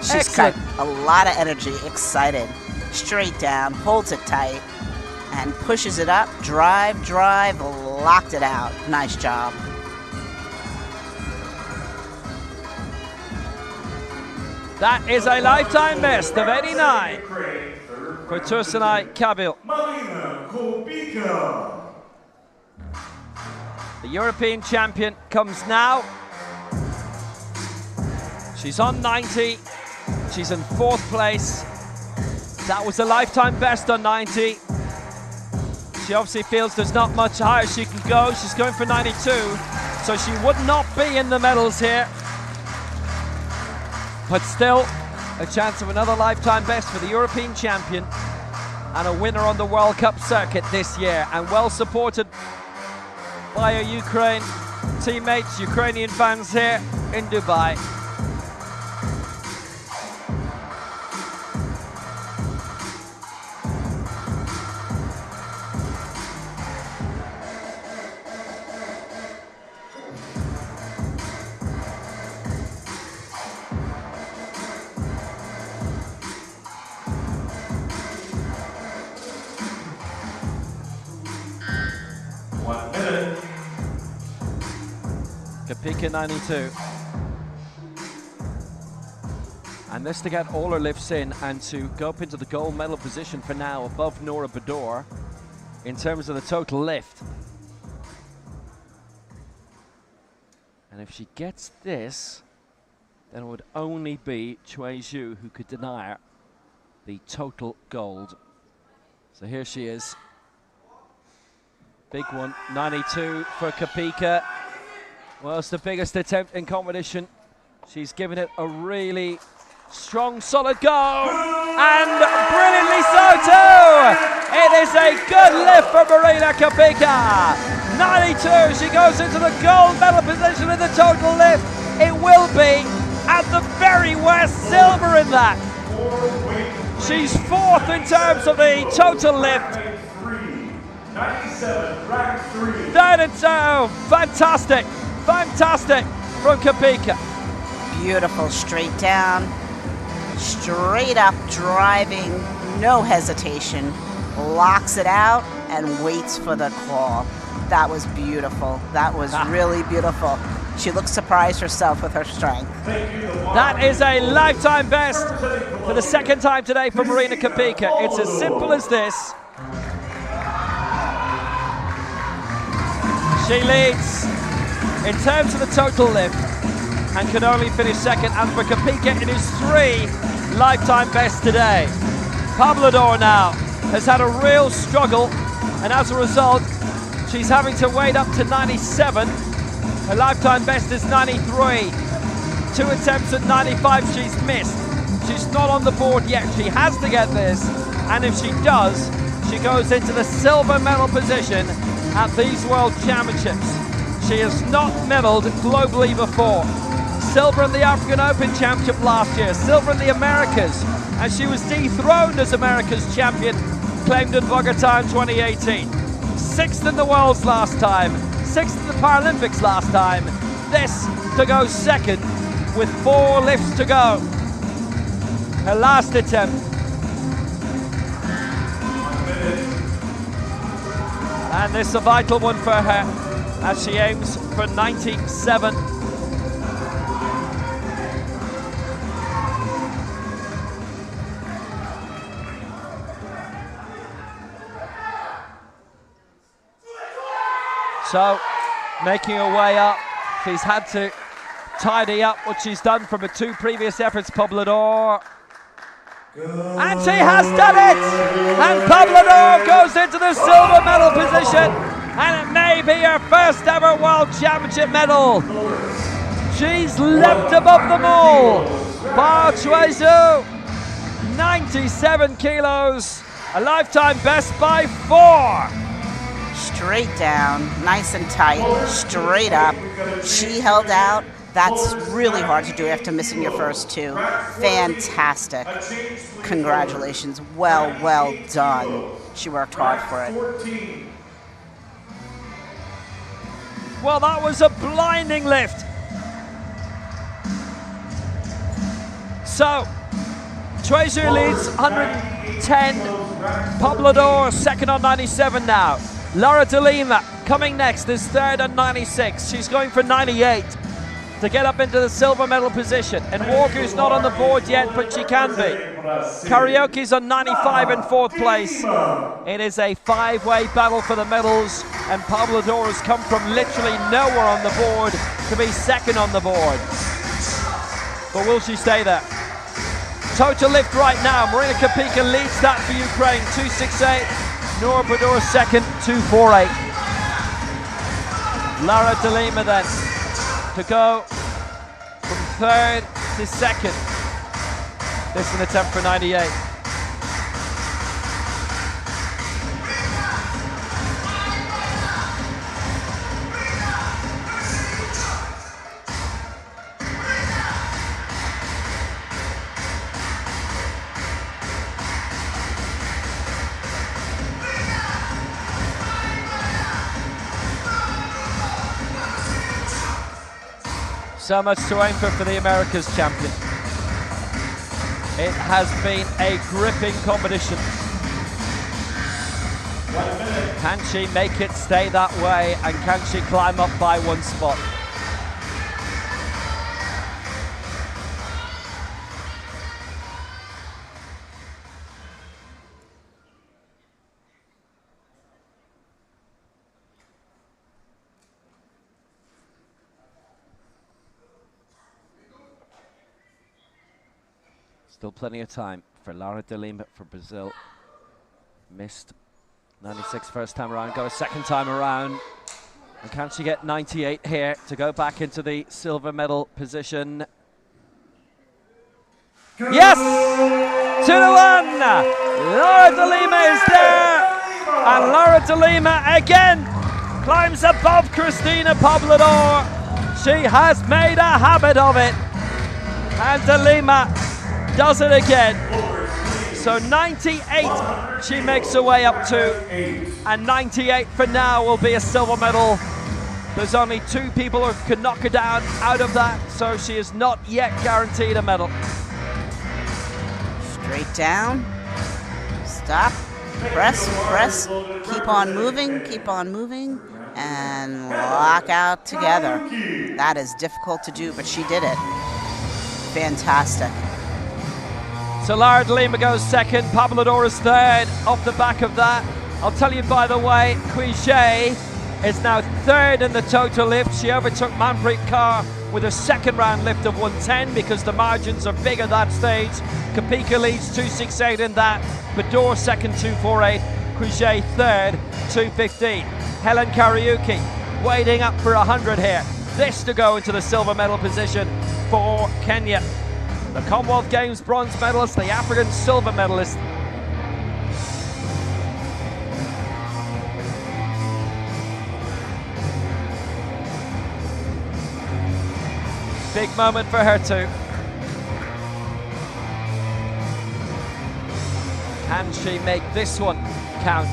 She's got a lot of energy, excited. Straight down, holds it tight, and pushes it up, drive, locked it out. Nice job. That is a lifetime best of 89 for Tursunay Kabil. The European champion comes now. She's on 90. She's in 4th place. That was a lifetime best on 90. She obviously feels there's not much higher she can go. She's going for 92, so she would not be in the medals here. But still, a chance of another lifetime best for the European champion and a winner on the World Cup circuit this year, and well supported by her Ukraine teammates, Ukrainian fans here in Dubai. Kapika 92. And this to get all her lifts in and to go up into the gold medal position for now above Nora Bador in terms of the total lift. if she gets this, then it would only be Chui Zhu who could deny her the total gold. So here she is. Big one, 92 for Kapika. Well, it's the biggest attempt in competition. She's given it a really strong, solid go, and brilliantly so too! It is a good lift for Marina Kapika. 92, she goes into the gold medal position in the total lift. It will be, at the very worst, silver in that. She's fourth in terms of the total lift. 97, rack 3. Third and two, fantastic, fantastic from Kapika. Beautiful, straight down, straight up driving, no hesitation, locks it out and waits for the call. That was beautiful. That was really beautiful. She looks surprised herself with her strength. That is a lifetime best for the second time today for Marina Kapika. It's as simple as this. She leads in terms of the total lift and can only finish second. And for Kapika, it is 3 lifetime bests today. Pablador now has had a real struggle, and as a result, she's having to wait up to 97. Her lifetime best is 93. 2 attempts at 95 she's missed. She's not on the board yet. She has to get this, and if she does, she goes into the silver medal position at these World Championships. She has not medaled globally before. Silver in the African Open Championship last year, silver in the Americas, and she was dethroned as America's champion, claimed in Bogota in 2018. 6th in the Worlds last time, 6th in the Paralympics last time. This to go second with 4 lifts to go. Her last attempt. And this is a vital one for her as she aims for 97. So, making her way up, she's had to tidy up what she's done from her 2 previous efforts, Pablador. And she has done it! And Pablador goes into the silver medal position, and it may be her first ever World Championship medal. She's leapt above them all. Bar Chui Zhu, 97 kilos, a lifetime best by 4. Straight down, nice and tight, straight up. She held out. That's really hard to do after missing your first 2. Fantastic. Congratulations. Well done. She worked hard for it. Well, that was a blinding lift. So, Chui Zhu leads 110. Pablador second on 97 now. Laura de Lima coming next is third on 96. She's going for 98 to get up into the silver medal position. And Walker's not on the board yet, but she can be. Karaoke's on 95 in 4th place. It is a 5-way battle for the medals, and Pablador has come from literally nowhere on the board to be second on the board. But will she stay there? Total lift right now. Marina Kapika leads that for Ukraine, 268. Nora Bador second, 248. Lara de Lima then to go from 3rd to 2nd. This is an attempt for 98. So much to aim for the Americas champion. It has been a gripping competition. Can she make it stay that way, and can she climb up by 1 spot? Still plenty of time for Lara de Lima for Brazil. Missed 96 first time around, got a second time around. And can she get 98 here to go back into the silver medal position? Yes! 2-1! Lara de Lima is there! And Lara de Lima again climbs above Cristina Poblador. She has made a habit of it. And de Lima does it again. So 98 she makes her way up to, and 98 for now will be a silver medal. There's only 2 people who can knock her down out of that, so she is not yet guaranteed a medal. Straight down, stop, press, press, keep on moving, and lock out together. That is difficult to do, but she did it. Fantastic. So Lara de Lima goes second, Poblador is third. Off the back of that, I'll tell you by the way, Quiget is now third in the total lift. She overtook Manpreet Kaur with a second round lift of 110 because the margins are big at that stage. Kapika leads 268 in that, Bador second 248, Quiget third 215. Helen Kariuki waiting up for 100 here. This to go into the silver medal position for Kenya. The Commonwealth Games bronze medalist, the African silver medalist. Big moment for her too. Can she make this one count?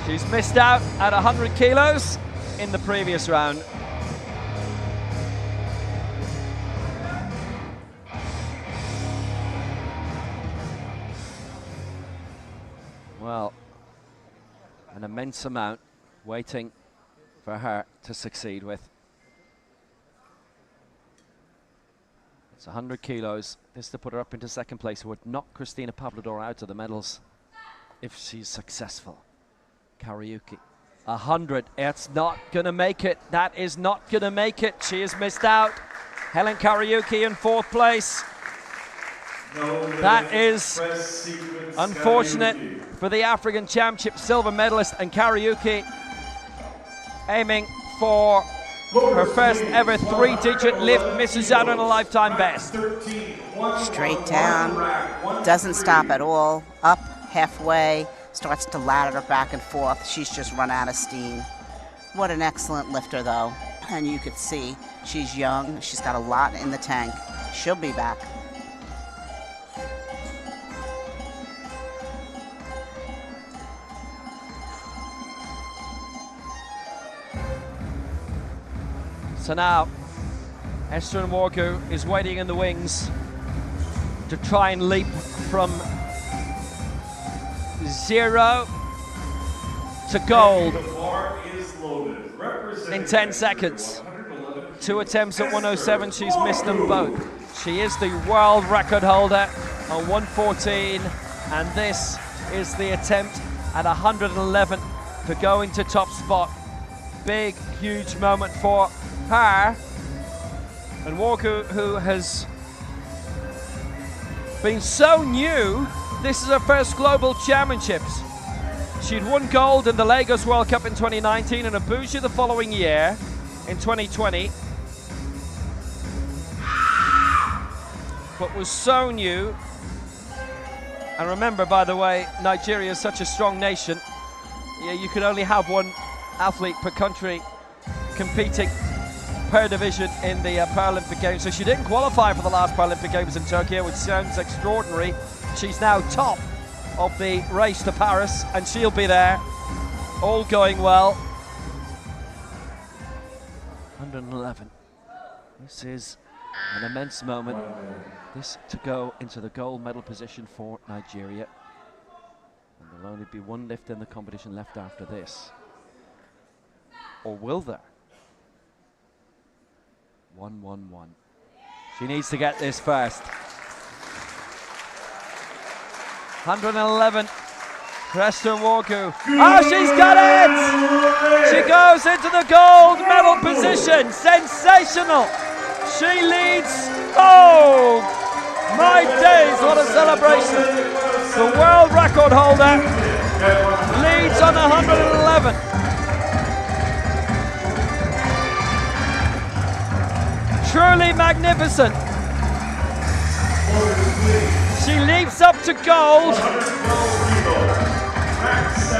She's missed out at 100 kilos in the previous round. Well, an immense amount waiting for her to succeed with. It's 100 kilos. This to put her up into second place. Would knock Cristina Poblador out of the medals if she's successful. Kariuki, 100. It's not going to make it. That is not going to make it. She has missed out. Helen Kariuki in fourth place. That is unfortunate for the African Championship silver medalist, and Kariuki aiming for her first ever 3-digit lift, misses out on a lifetime best. Straight down, doesn't stop at all, up halfway, starts to ladder back and forth. She's just run out of steam. What an excellent lifter though, and you could see she's young, she's got a lot in the tank. She'll be back. So now, Esther Nwogu is waiting in the wings to try and leap from 0 to gold in 10 seconds. 2 attempts at 107, she's missed them both. She is the world record holder on 114, and this is the attempt at 111 to go into top spot. Big, huge moment for her. And Nwogu, who has been so new, this is her first global championships. She'd won gold in the Lagos World Cup in 2019 and Abuja the following year in 2020. But was so new. And remember, by the way, Nigeria is such a strong nation. Yeah, you can only have one athlete per country competing per division in the Paralympic Games. So she didn't qualify for the last Paralympic Games in Tokyo, which sounds extraordinary. She's now top of the race to Paris, and she'll be there, all going well. 111. This is an immense moment. This to go into the gold medal position for Nigeria. And there'll only be one lift in the competition left after this. Or will there? 111. She needs to get this first. 111. Esther Nwogu. Oh, she's got it! She goes into the gold medal celebration, sensational. She leads, oh my days, what a celebration. The world record holder leads on 111. Truly magnificent. She leaps up to gold.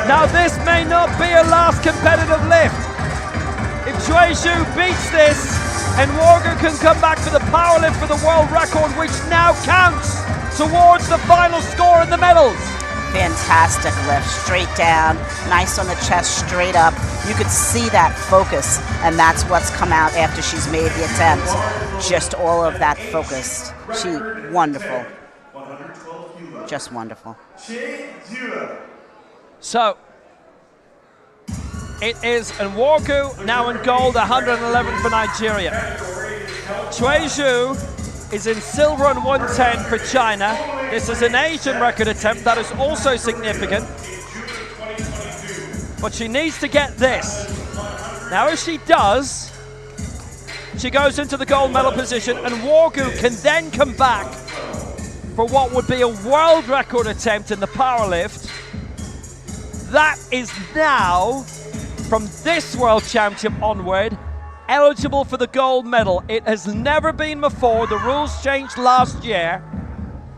Now this may not be her last competitive lift. If Cui Zhu beats this, and Wargu can come back for the power lift for the world record, which now counts towards the final score in the medals. Fantastic lift, straight down, nice on the chest, straight up. You could see that focus, and that's what's come out after she's made the attempt. Just all of that focus. She, wonderful. Just wonderful. So, it is Nwogu now in gold, 111 for Nigeria. Cui Zhu is in silver and 110 for China. This is an Asian record attempt that is also significant. But she needs to get this. Now if she does, she goes into the gold medal position, and Nwogu can then come back for what would be a world record attempt in the power lift. That is now, from this world championship onward, eligible for the gold medal. It has never been before. The rules changed last year,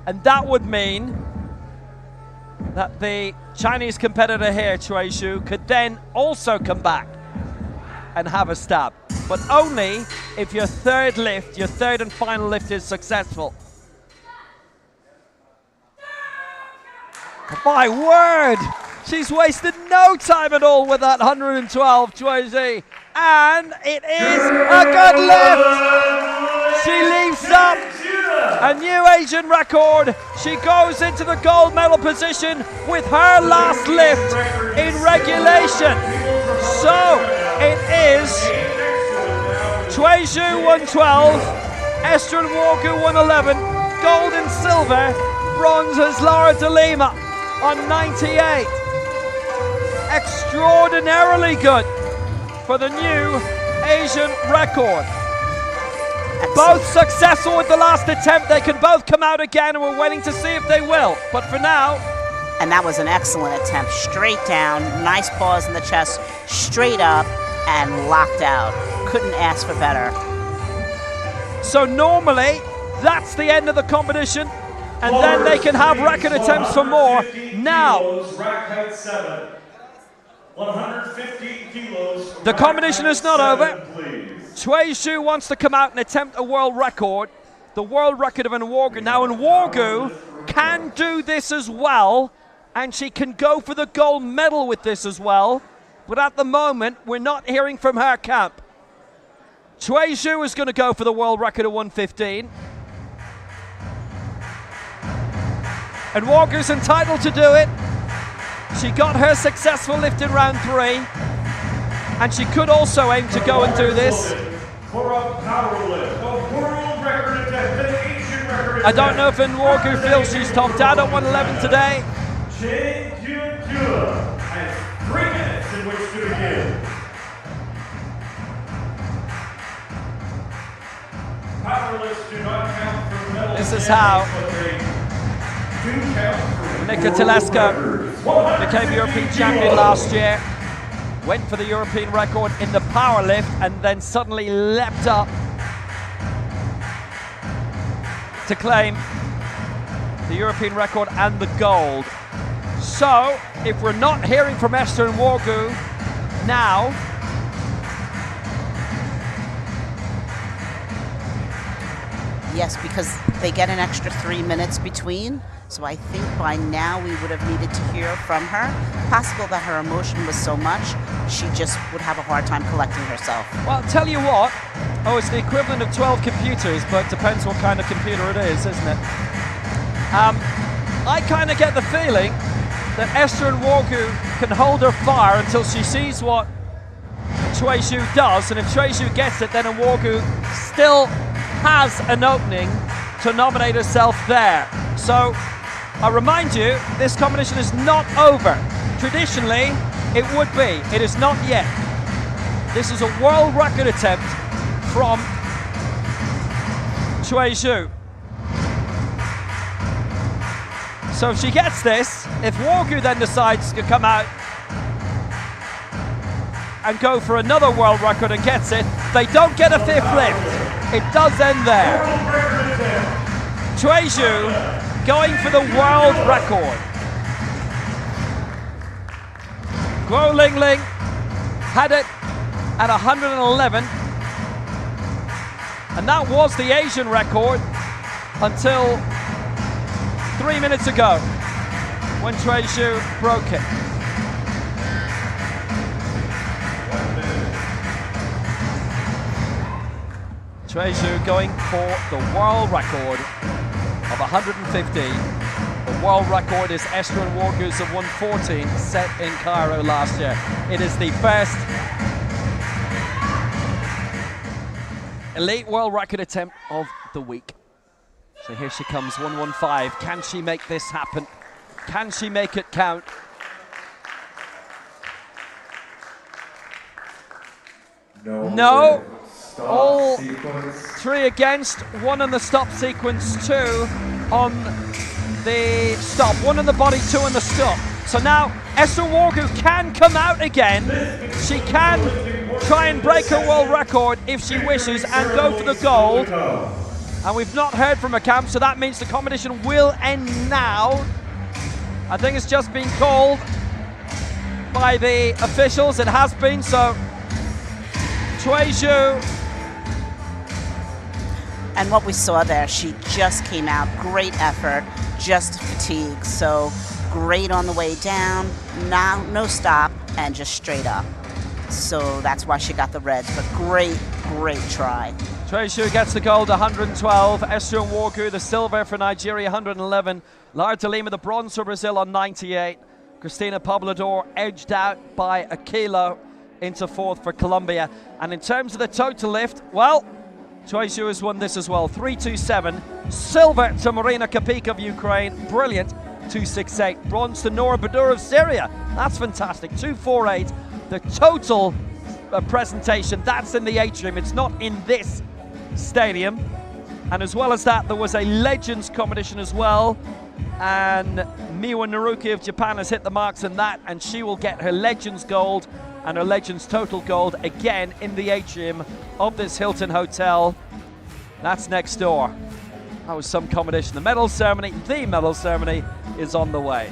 and that would mean that the Chinese competitor here, Cui Zhu, could then also come back and have a stab, but only if your third lift, your third and final lift, is successful. My word! She's wasted no time at all with that 112, Cui Zhu. And it is a good lift. She leaps up a new Asian record. She goes into the gold medal position with her last lift in regulation. So it is Cui Zhu 112, Esther Nwogu 111, gold and silver, bronze is Laura de Lima on 98. Extraordinarily good for the new Asian record. Excellent. Both successful with the last attempt. They can both come out again, and we're waiting to see if they will. But for now... And that was an excellent attempt. Straight down, nice pause in the chest, straight up, and locked out. Couldn't ask for better. So normally, that's the end of the competition, and then they can have record attempts for more. Now... 150 kilos. The competition is not over. Cui Zhu wants to come out and attempt a world record, the world record of Nwogu. Now Nwogu can do this as well, and she can go for the gold medal with this as well, but at the moment we're not hearing from her camp. Cui Zhu is going to go for the world record of 115. Nwogu's entitled to do it. She got her successful lift in round 3, and she could also aim to go and do this. I don't know if Nwogu feels she's topped out at 111 today. Has 3 minutes in which to begin. Powerlists do not count for medals. This is how Nika Teleska became European champion last year, went for the European record in the power lift, and then suddenly leapt up to claim the European record and the gold. So, if we're not hearing from Esther Nwogu now, yes, because they get an extra 3 minutes between. So I think by now we would have needed to hear from her. Possible that her emotion was so much, she just would have a hard time collecting herself. Well, tell you what, it's the equivalent of 12 computers, but depends what kind of computer it is, isn't it? I kind of get the feeling that Esther Nwogu can hold her fire until she sees what Cui Zhu does, and if Cui Zhu gets it, then Nwogu still has an opening to nominate herself there. So, I remind you, this competition is not over. Traditionally, it would be. It is not yet. This is a world record attempt from Cui Zhu. So if she gets this, if Wargu then decides to come out and go for another world record and gets it, they don't get a fifth lift. It does end there. Cui Zhu going for the world record. Guo Lingling had it at 111, and that was the Asian record until 3 minutes ago when Cui Zhu broke it. Cui Zhu going for the world record of 150. The world record is Esther and Wargu's of 114 set in Cairo last year. It is the first elite world record attempt of the week. So here she comes, 115. Can she make this happen? Can she make it count? No. All three against, one on the stop sequence, two on the stop, one on the body, two on the stop. So now Esther Wargu can come out again. She can try and break her world record if she wishes and go for the gold. And we've not heard from her camp, so that means the competition will end now. I think it's just been called by the officials. It has been, so Cui Zhu. And what we saw there, she just came out, great effort, just fatigue. So great on the way down, now no stop, and just straight up. So that's why she got the reds, but great try. Cui Zhu gets the gold, 112. Esther Wargu, the silver for Nigeria, 111. Lara de Lima, the bronze for Brazil on 98. Cristina Poblador edged out by a kilo into fourth for Colombia. And in terms of the total lift, well, Cui Zhu has won this as well, 327. Silver to Marina Kapik of Ukraine, brilliant, 268. Bronze to Nora Badur of Syria, that's fantastic, 248. The total presentation, that's in the atrium, it's not in this stadium. And as well as that, there was a Legends competition as well. And Miwa Naruki of Japan has hit the marks in that, and she will get her Legends gold and her Legends total gold again in the atrium of this Hilton Hotel. That's next door. That was some competition. The medal ceremony is on the way.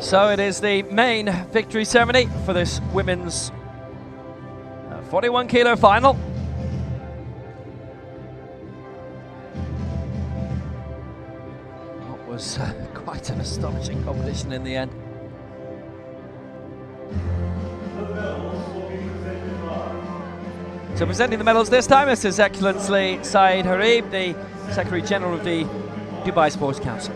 So it is the main victory ceremony for this women's 41 kilo final. What was quite an astonishing competition in the end. So presenting the medals this time is His Excellency Saeed Harib, the Secretary General of the Dubai Sports Council.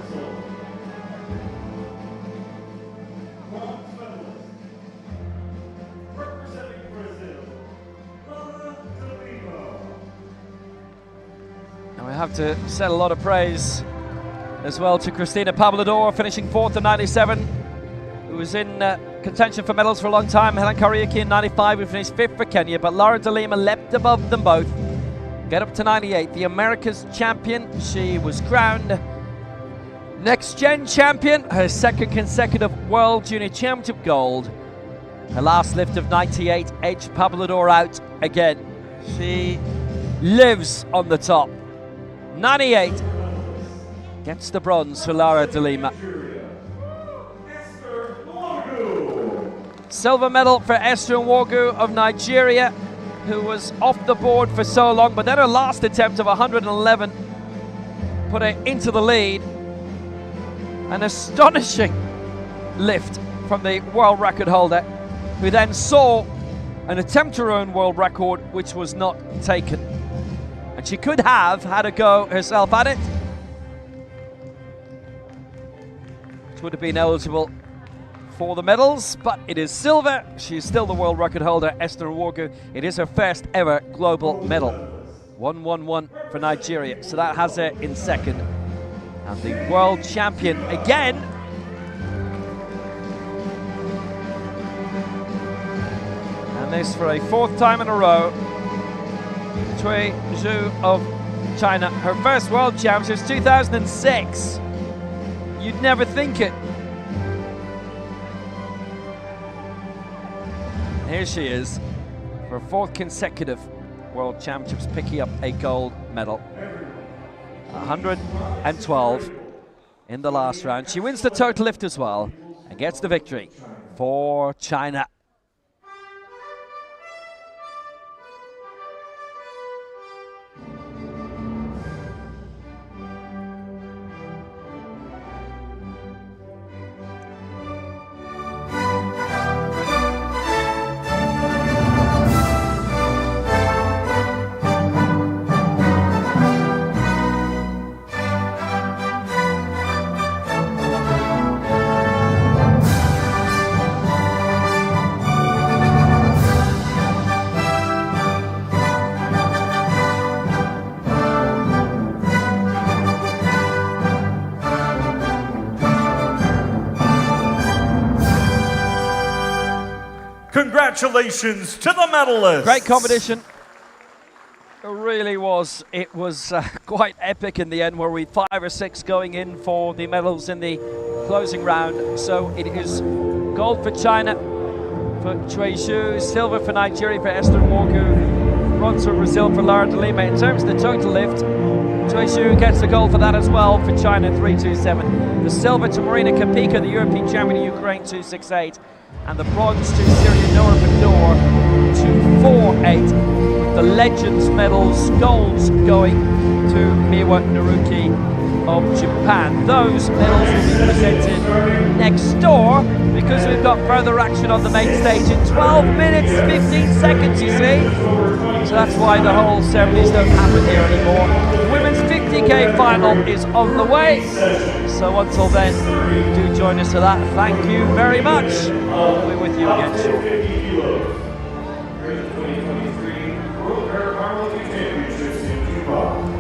And we have to set a lot of praise as well to Cristina Pablador, finishing 4th in 97, who was in contention for medals for a long time. Helen Kariuki in 95, who finished 5th for Kenya, but Lara de Lima leapt above them both. Get up to 98, the America's champion. She was crowned Next Gen champion, her 2nd consecutive World Junior Championship gold. Her last lift of 98 edged Pablador out again. She lives on the top. 98 gets the bronze for Lara de Lima. Silver medal for Esther Nwogu of Nigeria, who was off the board for so long, but then her last attempt of 111 put her into the lead. An astonishing lift from the world record holder, who then saw an attempt to her own world record, which was not taken. And she could have had a go herself at it, which would have been eligible for the medals, but it is silver. She's still the world record holder, Esther Nwogu. It is her first ever global medal. 111 for Nigeria, so that has her in 2nd. And the world champion again, and this for a 4th time in a row, Cui Zhu of China, her first world champ since 2006. You'd never think it. Here she is for 4th consecutive World Championships, picking up a gold medal. 112 in the last round. She wins the total lift as well and gets the victory for China. Congratulations to the medalists. Great competition. It really was. It was quite epic in the end, where we 5 or 6 going in for the medals in the closing round. So it is gold for China, for Cui Zhu, silver for Nigeria for Esther Nwogu, bronze for Brazil for Lara de Lima. In terms of the total lift, Cui Zhu gets the gold for that as well for China, 327. The silver to Marina Kapika, the European champion of Ukraine, 268. And the bronze to Syria Noor Bador, 248. The Legends medals, golds going to Miwa Naruki of Japan. Those medals will be presented next door, because we've got further action on the main stage in 12 minutes, 15 seconds, you see. So that's why the whole ceremonies don't happen here anymore. The women's 50k final is on the way. So until then, do join us for that. Thank you very much. We'll be with you again shortly. Here's the 2023 World Paralympic Championships in Dubai.